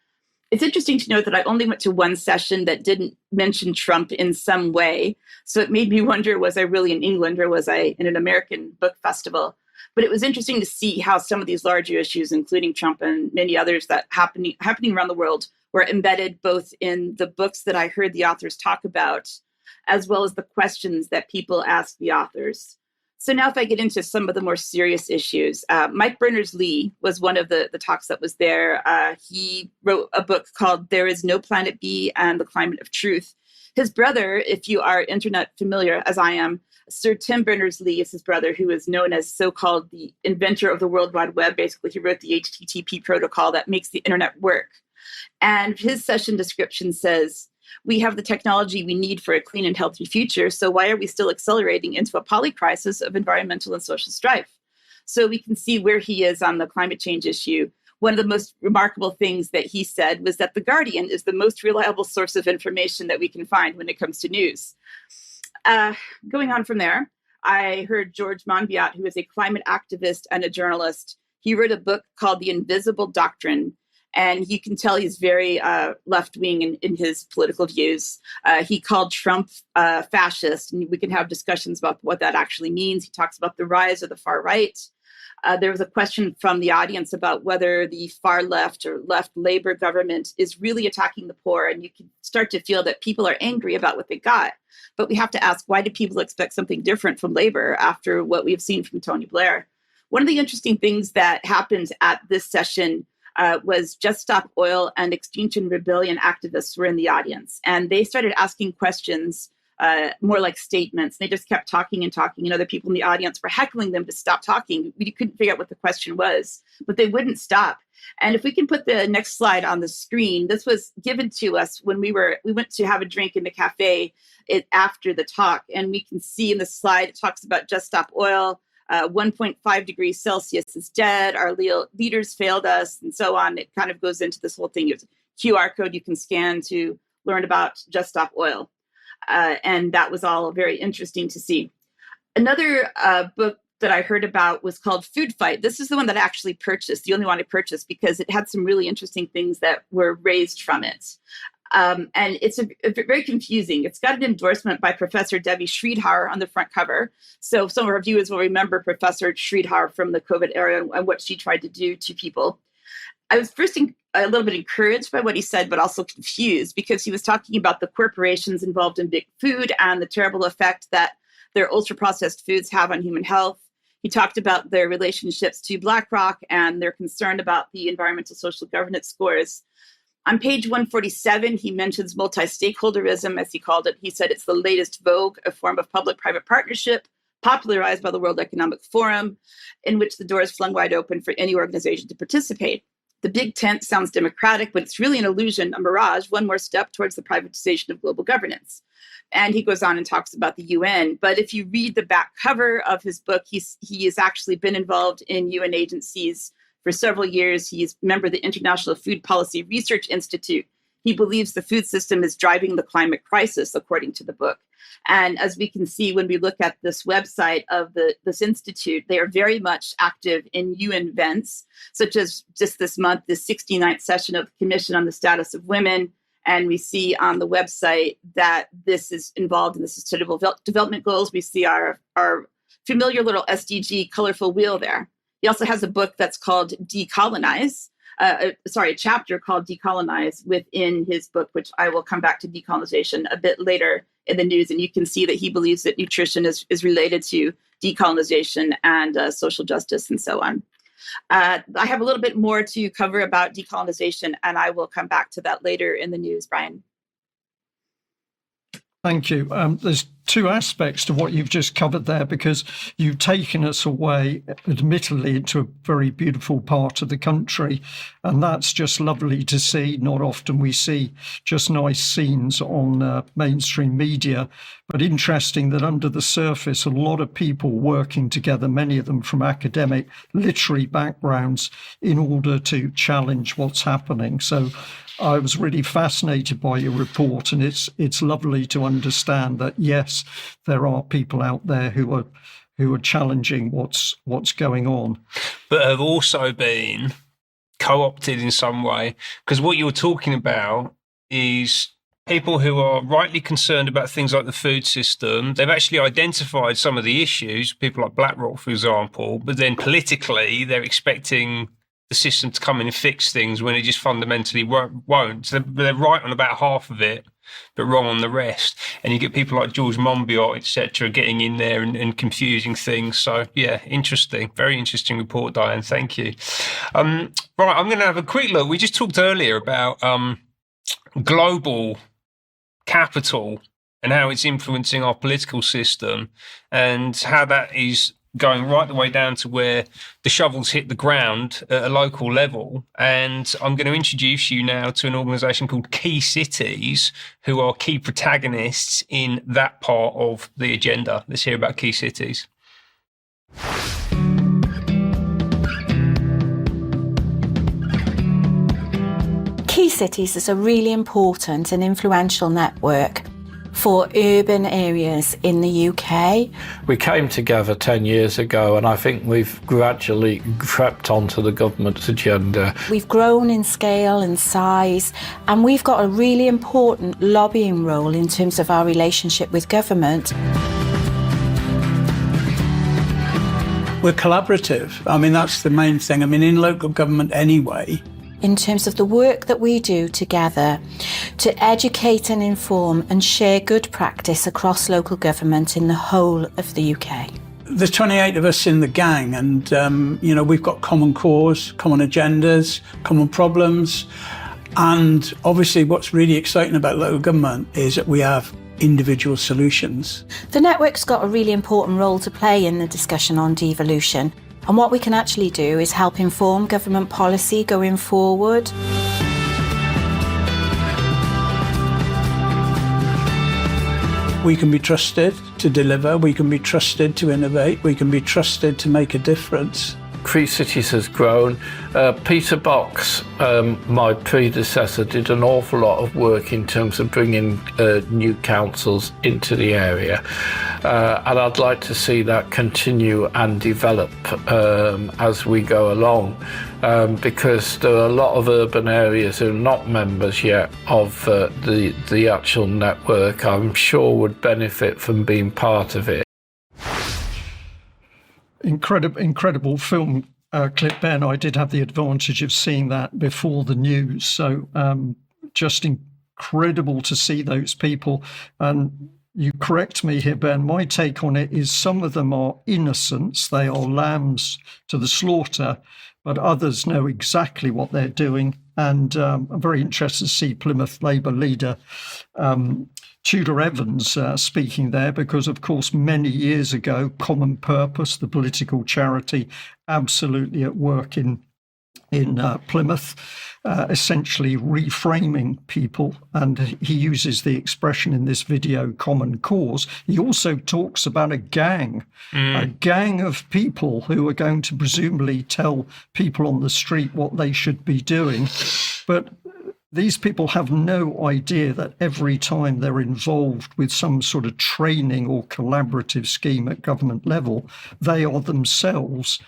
It's interesting to note that I only went to one session that didn't mention Trump in some way. So it made me wonder, was I really in England or was I in an American book festival? But it was interesting to see how some of these larger issues, including Trump and many others that happening around the world, were embedded both in the books that I heard the authors talk about, as well as the questions that people ask the authors. So now if I get into some of the more serious issues, Mike Berners-Lee was one of the talks that was there. He wrote a book called There Is No Planet B and the Climate of Truth. His brother, if you are internet familiar, as I am, Sir Tim Berners-Lee is his brother, who is known as so-called the inventor of the World Wide Web. Basically, he wrote the HTTP protocol that makes the internet work. And his session description says, we have the technology we need for a clean and healthy future, so why are we still accelerating into a polycrisis of environmental and social strife? So we can see where he is on the climate change issue. One of the most remarkable things that he said was that The Guardian is the most reliable source of information that we can find when it comes to news. Going on from there, I heard George Monbiot, who is a climate activist and a journalist. He wrote a book called The Invisible Doctrine, and you can tell he's very left-wing in his political views. He called Trump fascist, and we can have discussions about what that actually means. He talks about the rise of the far right. There was a question from the audience about whether the far left or left Labor government is really attacking the poor, and you can start to feel that people are angry about what they got. But we have to ask, why do people expect something different from Labor after what we've seen from Tony Blair? One of the interesting things that happened at this session was Just Stop Oil and Extinction Rebellion activists were in the audience, and they started asking questions more like statements. They just kept talking and talking, and other people in the audience were heckling them to stop talking. We couldn't figure out what the question was, but they wouldn't stop. And if we can put the next slide on the screen, this was given to us when we went to have a drink in the cafe after the talk, and we can see in the slide it talks about Just Stop Oil. 1.5 degrees Celsius is dead. Our leaders failed us, and so on. It kind of goes into this whole thing. There's a QR code you can scan to learn about Just Stop Oil. And that was all very interesting to see. Another book that I heard about was called Food Fight. This is the one that I actually purchased, the only one I purchased, because it had some really interesting things that were raised from it. And it's very confusing. It's got an endorsement by Professor Debbie Schriedhauer on the front cover. So some of our viewers will remember Professor Schriedhauer from the COVID era and what she tried to do to people. I was first a little bit encouraged by what he said, but also confused, because he was talking about the corporations involved in big food and the terrible effect that their ultra-processed foods have on human health. He talked about their relationships to BlackRock and their concern about the environmental social governance scores. On page 147, he mentions multi-stakeholderism, as he called it. He said it's the latest vogue, a form of public-private partnership popularized by the World Economic Forum, in which the door is flung wide open for any organization to participate. The big tent sounds democratic, but it's really an illusion, a mirage, one more step towards the privatization of global governance. And he goes on and talks about the UN. But if you read the back cover of his book, he has actually been involved in UN agencies for several years. He's a member of the International Food Policy Research Institute. he believes the food system is driving the climate crisis, according to the book. And as we can see when we look at this website of this institute, they are very much active in UN events, such as just this month, the 69th session of the Commission on the Status of Women. And we see on the website that this is involved in the Sustainable Development Goals. We see our familiar little SDG colorful wheel there. He also has a book that's called Decolonize. A chapter called Decolonize within his book, which I will come back to decolonization a bit later in the news. And you can see that he believes that nutrition is related to decolonization and social justice and so on. I have a little bit more to cover about decolonization, and I will come back to that later in the news, Brian. Thank you. There's two aspects to what you've just covered there, because you've taken us away, admittedly, into a very beautiful part of the country. And that's just lovely to see. Not often we see just nice scenes on mainstream media, but interesting that under the surface, a lot of people working together, many of them from academic, literary backgrounds, in order to challenge what's happening. So I was really fascinated by your report, and it's lovely to understand that, yes, there are people out there who are challenging what's going on, but have also been co-opted in some way. Because what you're talking about is people who are rightly concerned about things like the food system. They've actually identified some of the issues, people like BlackRock, for example, but then politically they're expecting the system to come in and fix things when it just fundamentally won't. So they're right on about half of it, but wrong on the rest. And you get people like George Monbiot, etc., getting in there and confusing things. So yeah, interesting, very interesting report, Diane. Thank you. Right, I'm going to have a quick look. We just talked earlier about global capital and how it's influencing our political system, and how that is going right the way down to where the shovels hit the ground at a local level. And I'm going to introduce you now to an organisation called Key Cities, who are key protagonists in that part of the agenda. Let's hear about Key Cities. Key Cities is a really important and influential network for urban areas in the UK. We came together 10 years ago, and I think we've gradually crept onto the government's agenda. We've grown in scale and size, and we've got a really important lobbying role in terms of our relationship with government. We're collaborative. I mean, that's the main thing. I mean, in local government anyway, in terms of the work that we do together to educate and inform and share good practice across local government in the whole of the UK. There's 28 of us in the gang, and we've got common cause, common agendas, common problems. And obviously what's really exciting about local government is that we have individual solutions. The network's got a really important role to play in the discussion on devolution. And what we can actually do is help inform government policy going forward. We can be trusted to deliver, we can be trusted to innovate, we can be trusted to make a difference. Key Cities has grown. Peter Box, my predecessor, did an awful lot of work in terms of bringing new councils into the area. And I'd like to see that continue and develop as we go along, because there are a lot of urban areas who are not members yet of the actual network. I'm sure would benefit from being part of it. Incredible film clip, Ben. I did have the advantage of seeing that before the news. So just incredible to see those people. And you correct me here, Ben. My take on it is some of them are innocents. They are lambs to the slaughter, but others know exactly what they're doing. And I'm very interested to see Plymouth Labour leader Tudor Evans speaking there, because, of course, many years ago, Common Purpose, the political charity, absolutely at work in Plymouth, essentially reframing people. And he uses the expression in this video, common cause. He also talks about a gang of people who are going to presumably tell people on the street what they should be doing. But these people have no idea that every time they're involved with some sort of training or collaborative scheme at government level, they are themselves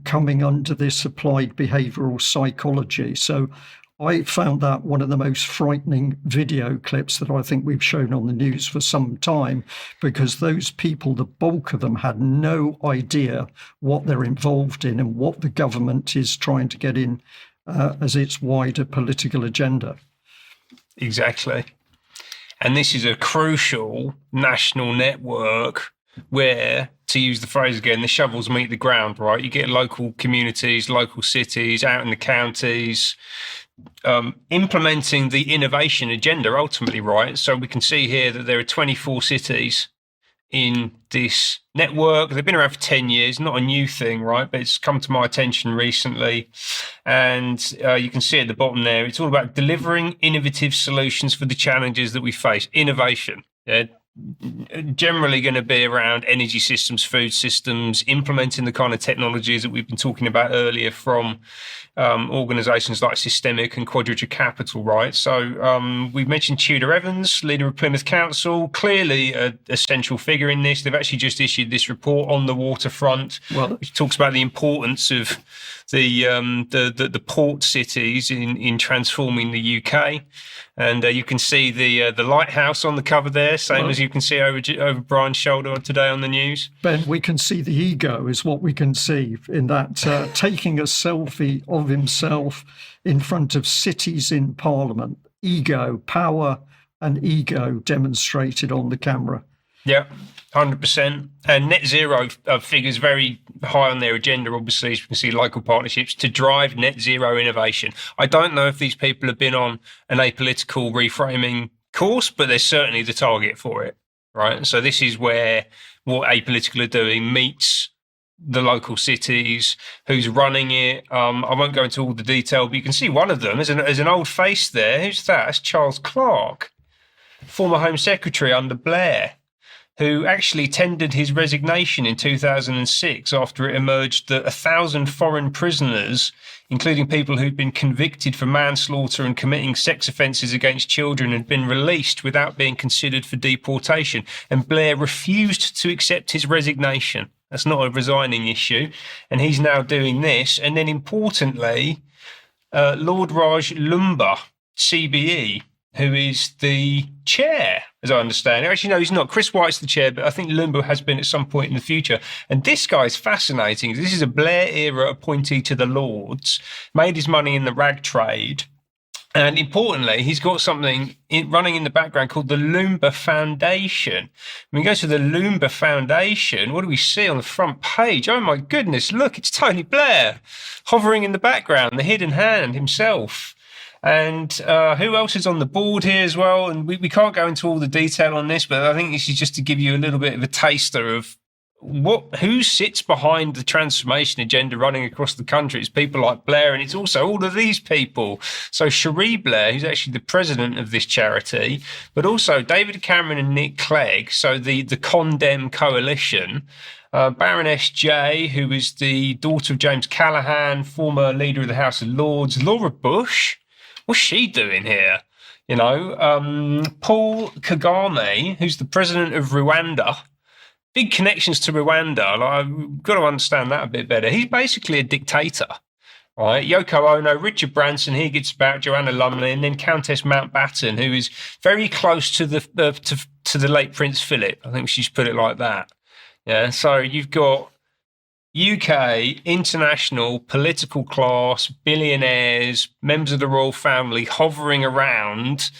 coming under this applied behavioural psychology. So I found that one of the most frightening video clips that I think we've shown on the news for some time, because those people, the bulk of them, had no idea what they're involved in and what the government is trying to get in as its wider political agenda. Exactly. And this is a crucial national network where, to use the phrase again, the shovels meet the ground, right? You get local communities, local cities, out in the counties, implementing the innovation agenda ultimately, right? So we can see here that there are 24 cities in this network. They've been around for 10 years, not a new thing, right? But it's come to my attention recently. And you can see at the bottom there, it's all about delivering innovative solutions for the challenges that we face. Innovation, generally going to be around energy systems, food systems, implementing the kind of technologies that we've been talking about earlier from organisations like Systemic and Quadrature Capital, right? So we've mentioned Tudor Evans, leader of Plymouth Council, clearly a central figure in this. They've actually just issued this report on the waterfront, which talks about the importance of the port cities in transforming the UK. And you can see the lighthouse on the cover there, same as you can see over Brian's shoulder today on the news. Ben, we can see the ego is what we can see in that taking a selfie of himself in front of cities in Parliament. Ego, power and ego demonstrated on the camera. Yeah, 100%. And net zero figures very high on their agenda, obviously, as you can see, local partnerships to drive net zero innovation. I don't know if these people have been on an apolitical reframing course, but they're certainly the target for it, right? So this is where what apolitical are doing meets the local cities, who's running it. I won't go into all the detail, but you can see one of them as an old face there. Who's that? That's Charles Clarke, former Home Secretary under Blair, who actually tendered his resignation in 2006 after it emerged that 1,000 foreign prisoners, including people who'd been convicted for manslaughter and committing sex offences against children, had been released without being considered for deportation. And Blair refused to accept his resignation. That's not a resigning issue. And he's now doing this. And then importantly, Lord Raj Lumba, CBE, who is the chair, as I understand it. Actually, no, he's not. Chris White's the chair, but I think Lumba has been at some point in the future. And this guy's fascinating. This is a Blair-era appointee to the Lords, made his money in the rag trade. And importantly, he's got something running in the background called the Lumba Foundation. When we go to the Lumba Foundation, what do we see on the front page? Oh, my goodness, look, it's Tony Blair hovering in the background, the hidden hand himself. And who else is on the board here as well? And we can't go into all the detail on this, but I think this is just to give you a little bit of a taster of who sits behind the transformation agenda running across the country. It's people like Blair, and it's also all of these people. So Cherie Blair, who's actually the president of this charity, but also David Cameron and Nick Clegg, so the Condemn Coalition, Baroness Jay, who is the daughter of James Callaghan, former leader of the House of Lords, Laura Bush. What's she doing here? You know, Paul Kagame, who's the president of Rwanda. Big connections to Rwanda. Like, I've got to understand that a bit better. He's basically a dictator, right? Yoko Ono, Richard Branson, he gets about Joanna Lumley, and then Countess Mountbatten, who is very close to the late Prince Philip. I think she's put it like that. Yeah. So you've got UK, international, political class, billionaires, members of the royal family hovering around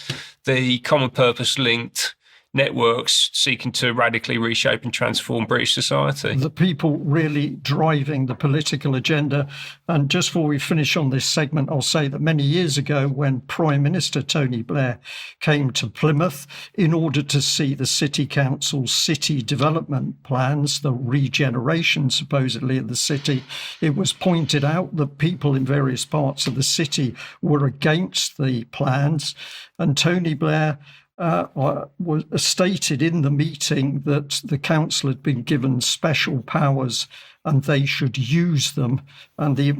the common purpose linked networks seeking to radically reshape and transform British society. The people really driving the political agenda. And just before we finish on this segment, I'll say that many years ago, when Prime Minister Tony Blair came to Plymouth in order to see the City Council's city development plans, the regeneration supposedly of the city, it was pointed out that people in various parts of the city were against the plans. And Tony Blair was stated in the meeting that the council had been given special powers and they should use them. And the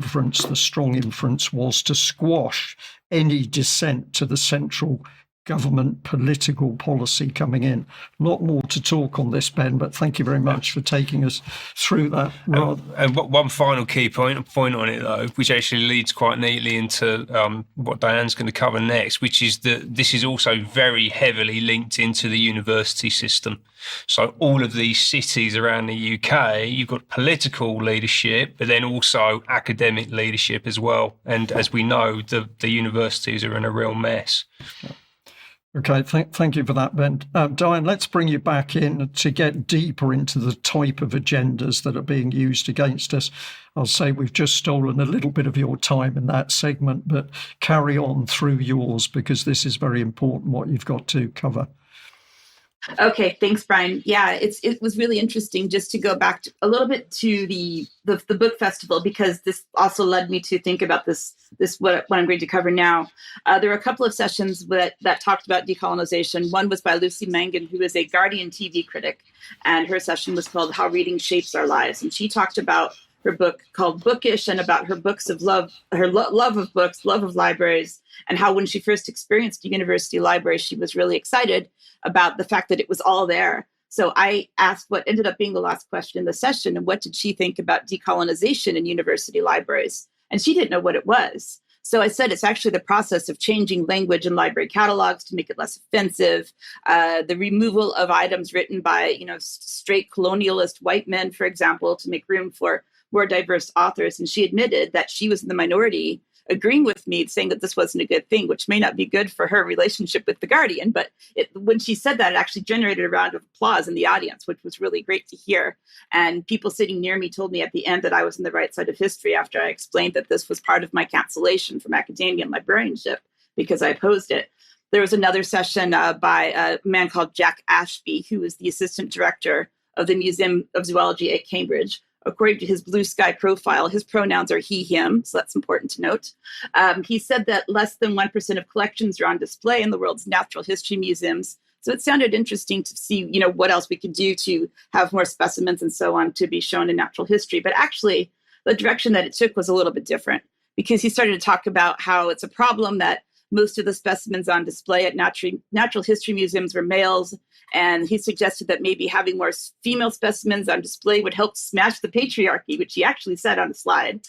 strong inference was to squash any dissent to the central government political policy coming in. A lot more to talk on this, Ben, but thank you very much for taking us through that. And one final key point on it, though, which actually leads quite neatly into what Diane's going to cover next, which is that this is also very heavily linked into the university system. So all of these cities around the UK, you've got political leadership, but then also academic leadership as well. And as we know, the universities are in a real mess. Okay, thank you for that, Ben. Diane, let's bring you back in to get deeper into the type of agendas that are being used against us. I'll say we've just stolen a little bit of your time in that segment, but carry on through yours because this is very important what you've got to cover. Okay, thanks, Brian. Yeah, it was really interesting just to go back a little bit to the book festival, because this also led me to think about this what I'm going to cover now. There were a couple of sessions that talked about decolonization. One was by Lucy Mangan, who is a Guardian TV critic, and her session was called How Reading Shapes Our Lives. And she talked about her book called Bookish and about her books of love, her love of books, love of libraries, and how when she first experienced a university library, she was really excited about the fact that it was all there. So I asked what ended up being the last question in the session, and what did she think about decolonization in university libraries? And she didn't know what it was. So I said it's actually the process of changing language in library catalogs to make it less offensive, the removal of items written by straight colonialist white men, for example, to make room for more diverse authors. And she admitted that she was in the minority, agreeing with me, saying that this wasn't a good thing, which may not be good for her relationship with The Guardian. But when she said that, it actually generated a round of applause in the audience, which was really great to hear. And people sitting near me told me at the end that I was on the right side of history after I explained that this was part of my cancellation from academia and librarianship because I opposed it. There was another session by a man called Jack Ashby, who is the assistant director of the Museum of Zoology at Cambridge. According to his Blue Sky profile, his pronouns are he, him, so that's important to note. He said that less than 1% of collections are on display in the world's natural history museums. So it sounded interesting to see, what else we could do to have more specimens and so on to be shown in natural history. But actually, the direction that it took was a little bit different, because he started to talk about how it's a problem that most of the specimens on display at natural history museums were males. And he suggested that maybe having more female specimens on display would help smash the patriarchy, which he actually said on a slide.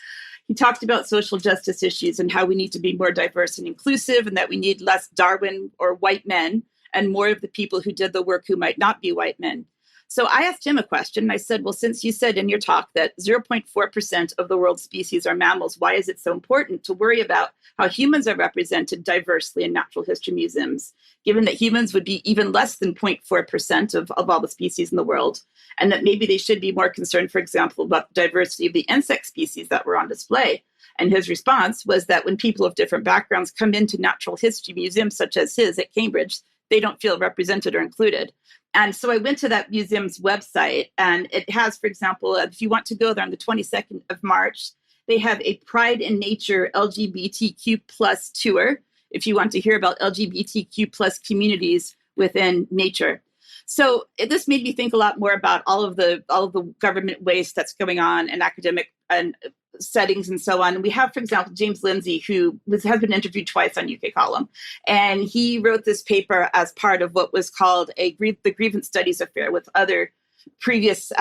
He talked about social justice issues and how we need to be more diverse and inclusive, and that we need less Darwin or white men and more of the people who did the work who might not be white men. So I asked him a question. I said, well, since you said in your talk that 0.4% of the world's species are mammals, why is it so important to worry about how humans are represented diversely in natural history museums, given that humans would be even less than 0.4% of all the species in the world, and that maybe they should be more concerned, for example, about the diversity of the insect species that were on display? And his response was that when people of different backgrounds come into natural history museums, such as his at Cambridge, they don't feel represented or included. And so I went to that museum's website, and it has, for example, if you want to go there on the 22nd of March, they have a Pride in Nature LGBTQ plus tour, if you want to hear about LGBTQ plus communities within nature. So this made me think a lot more about all of the government waste that's going on in academic and settings and so on. And we have, for example, James Lindsay, who has been interviewed twice on UK Column. And he wrote this paper as part of what was called the Grievance Studies Affair with other previous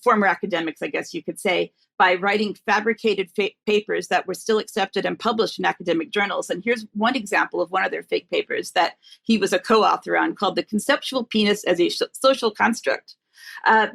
former academics, I guess you could say, by writing fabricated papers that were still accepted and published in academic journals. And here's one example of one of their fake papers that he was a co-author on, called The Conceptual Penis as a Social Construct.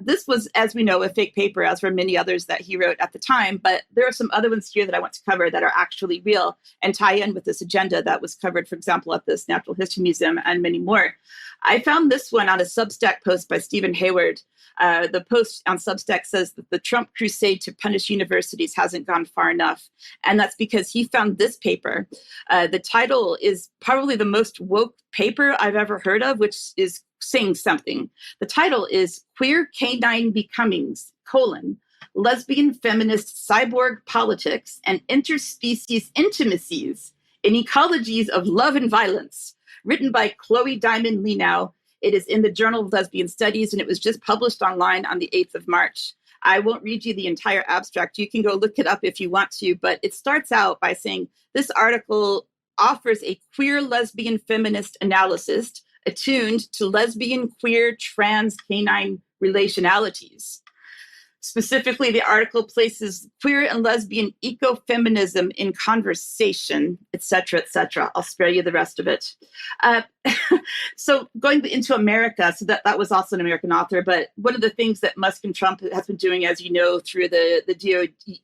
This was, as we know, a fake paper, as were many others that he wrote at the time. But there are some other ones here that I want to cover that are actually real and tie in with this agenda that was covered, for example, at this Natural History Museum and many more. I found this one on a Substack post by Stephen Hayward. The post on Substack says that the Trump crusade to punish universities hasn't gone far enough. And that's because he found this paper. The title is probably the most woke paper I've ever heard of, which is saying something. The title is Queer Canine Becomings, Lesbian Feminist Cyborg Politics and Interspecies Intimacies in Ecologies of Love and Violence, written by Chloe Diamond Lenow. It is in the Journal of Lesbian Studies, and it was just published online on the 8th of March. I won't read you the entire abstract. You can go look it up if you want to, but it starts out by saying this article offers a queer lesbian feminist analysis attuned to lesbian, queer, trans, canine relationalities. Specifically, the article places queer and lesbian ecofeminism in conversation, et cetera, et cetera. I'll spare you the rest of it. So going into America, so that was also an American author, but one of the things that Musk and Trump has been doing, as you know, through the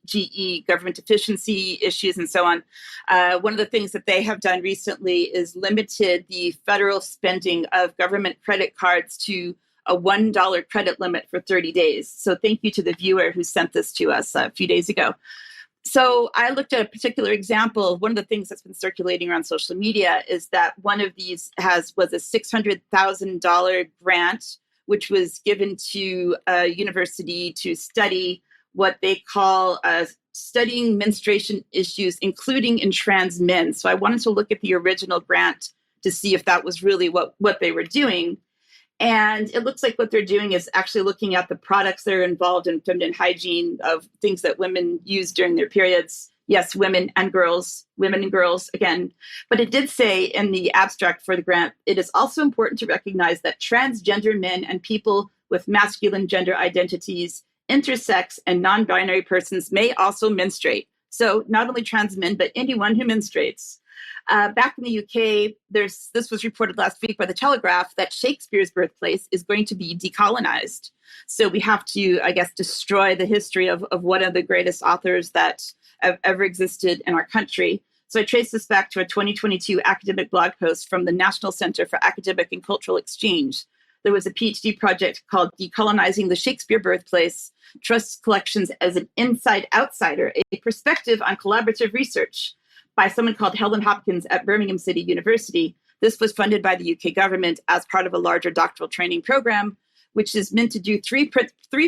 DOGE, government efficiency issues and so on, one of the things that they have done recently is limited the federal spending of government credit cards to a $1 credit limit for 30 days. So thank you to the viewer who sent this to us a few days ago. So I looked at a particular example. One of the things that's been circulating around social media is that one of these was a $600,000 grant, which was given to a university to study what they call studying menstruation issues, including in trans men. So I wanted to look at the original grant to see if that was really what they were doing. And it looks like what they're doing is actually looking at the products that are involved in feminine hygiene of things that women use during their periods. Yes, women and girls again. But it did say in the abstract for the grant, it is also important to recognize that transgender men and people with masculine gender identities, intersex and non-binary persons may also menstruate. So not only trans men, but anyone who menstruates. Back in the UK, this was reported last week by The Telegraph that Shakespeare's birthplace is going to be decolonized. So we have to, I guess, destroy the history of one of the greatest authors that have ever existed in our country. So I traced this back to a 2022 academic blog post from the National Center for Academic and Cultural Exchange. There was a PhD project called Decolonizing the Shakespeare Birthplace, Trusts Collections as an Inside Outsider, a perspective on collaborative research, by someone called Helen Hopkins at Birmingham City University. This was funded by the UK government as part of a larger doctoral training program, which is meant to do three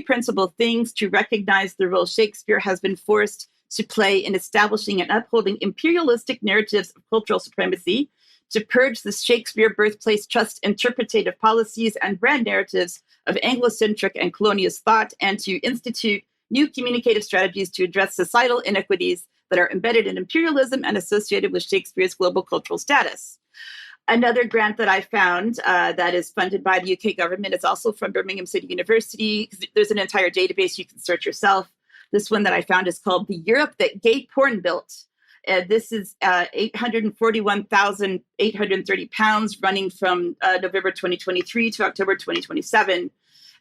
principal things to recognize the role Shakespeare has been forced to play in establishing and upholding imperialistic narratives of cultural supremacy, to purge the Shakespeare birthplace trust interpretative policies and brand narratives of Anglocentric and colonialist thought, and to institute new communicative strategies to address societal inequities that are embedded in imperialism and associated with Shakespeare's global cultural status. Another grant that I found that is funded by the UK government is also from Birmingham City University. There's an entire database you can search yourself. This one that I found is called The Europe That Gay Porn Built. This is 841,830 pounds running from November 2023 to October 2027.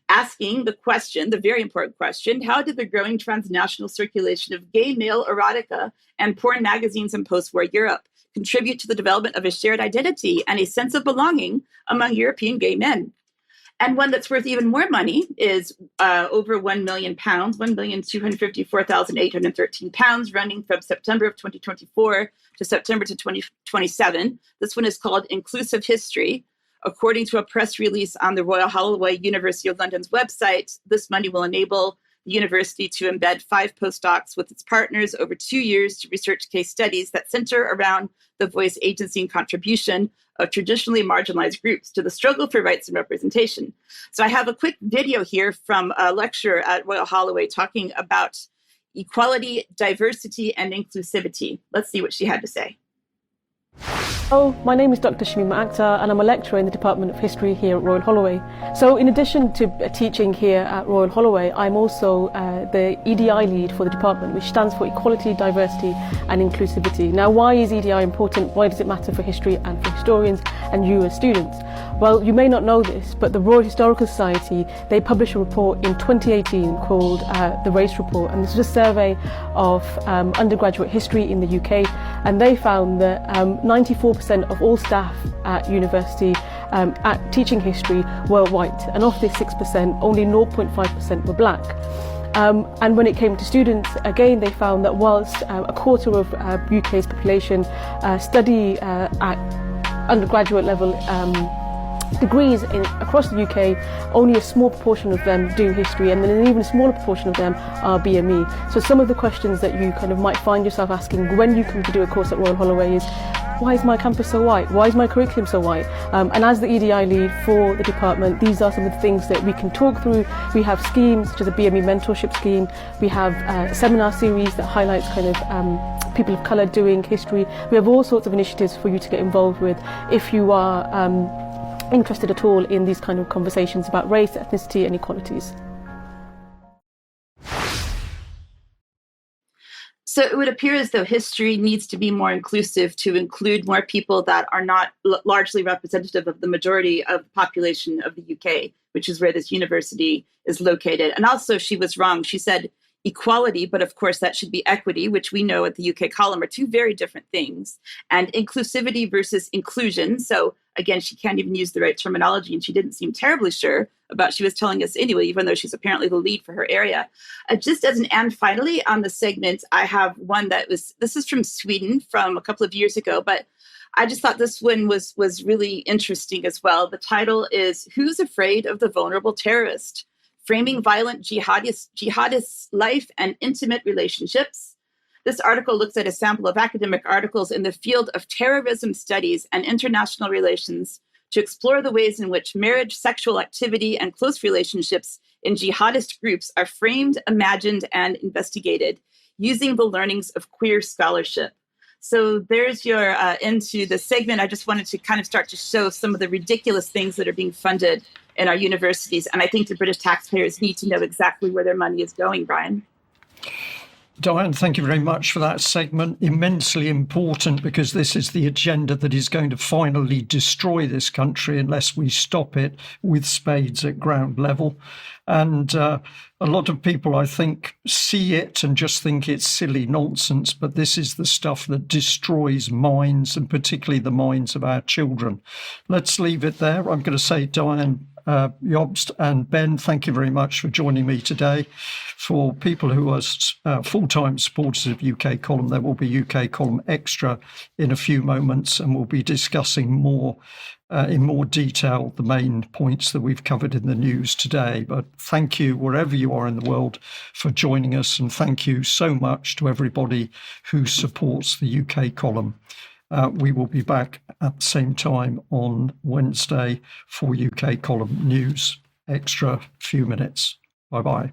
Asking the question, the very important question, how did the growing transnational circulation of gay male erotica and porn magazines in post-war Europe contribute to the development of a shared identity and a sense of belonging among European gay men? And one that's worth even more money is over £1 million, 1,254,813 pounds, running from September of 2024 to September to 2027. This one is called Inclusive History. According to a press release on the Royal Holloway University of London's website, this money will enable the university to embed 5 postdocs with its partners over 2 years to research case studies that center around the voice, agency, and contribution of traditionally marginalized groups to the struggle for rights and representation. So I have a quick video here from a lecturer at Royal Holloway talking about equality, diversity, and inclusivity. Let's see what she had to say. Oh, my name is Dr. Shamima Akhtar and I'm a lecturer in the Department of History here at Royal Holloway. So in addition to teaching here at Royal Holloway, I'm also the EDI lead for the department, which stands for Equality, Diversity and Inclusivity. Now, why is EDI important? Why does it matter for history and for historians and you as students? Well, you may not know this, but the Royal Historical Society, they published a report in 2018 called the Race Report, and this was a survey of undergraduate history in the UK, and they found that 94% of all staff at university at teaching history were white, and of this 6%, only 0.5% were black. And when it came to students, again, they found that whilst a quarter of UK's population study at undergraduate level degrees across the UK, only a small proportion of them do history, and then an even smaller proportion of them are BME. So some of the questions that you kind of might find yourself asking when you come to do a course at Royal Holloway is, why is my campus so white? Why is my curriculum so white? And as the EDI lead for the department, these are some of the things that we can talk through. We have schemes such as a BME mentorship scheme. We have a seminar series that highlights kind of people of colour doing history. We have all sorts of initiatives for you to get involved with if you are interested at all in these kind of conversations about race, ethnicity and equalities. So it would appear as though history needs to be more inclusive to include more people that are not largely representative of the majority of the population of the UK, which is where this university is located. And also she was wrong. She said equality, but of course that should be equity, which we know at the UK column are two very different things. And inclusivity versus inclusion. So again, she can't even use the right terminology, and she didn't seem terribly sure about she was telling us anyway, even though she's apparently the lead for her area. Just as an and finally on the segment, I have one this is from Sweden from a couple of years ago, but I just thought this one was really interesting as well. The title is Who's Afraid of the Vulnerable Terrorist? Framing Violent Jihadists' Life and Intimate Relationships. This article looks at a sample of academic articles in the field of terrorism studies and international relations to explore the ways in which marriage, sexual activity, and close relationships in jihadist groups are framed, imagined, and investigated using the learnings of queer scholarship. So there's your into the segment. I just wanted to kind of start to show some of the ridiculous things that are being funded in our universities. And I think the British taxpayers need to know exactly where their money is going, Brian. Diane, thank you very much for that segment. Immensely important, because this is the agenda that is going to finally destroy this country unless we stop it with spades at ground level. And a lot of people, I think, see it and just think it's silly nonsense, but this is the stuff that destroys minds, and particularly the minds of our children. Let's leave it there. I'm going to say, Diane, Jobst and Ben, thank you very much for joining me today. For people who are full-time supporters of UK Column, there will be UK Column Extra in a few moments, and we'll be discussing more in more detail the main points that we've covered in the news today. But thank you, wherever you are in the world, for joining us, and thank you so much to everybody who supports the UK Column. We will be back at the same time on Wednesday for UK Column News Extra few minutes. Bye-bye.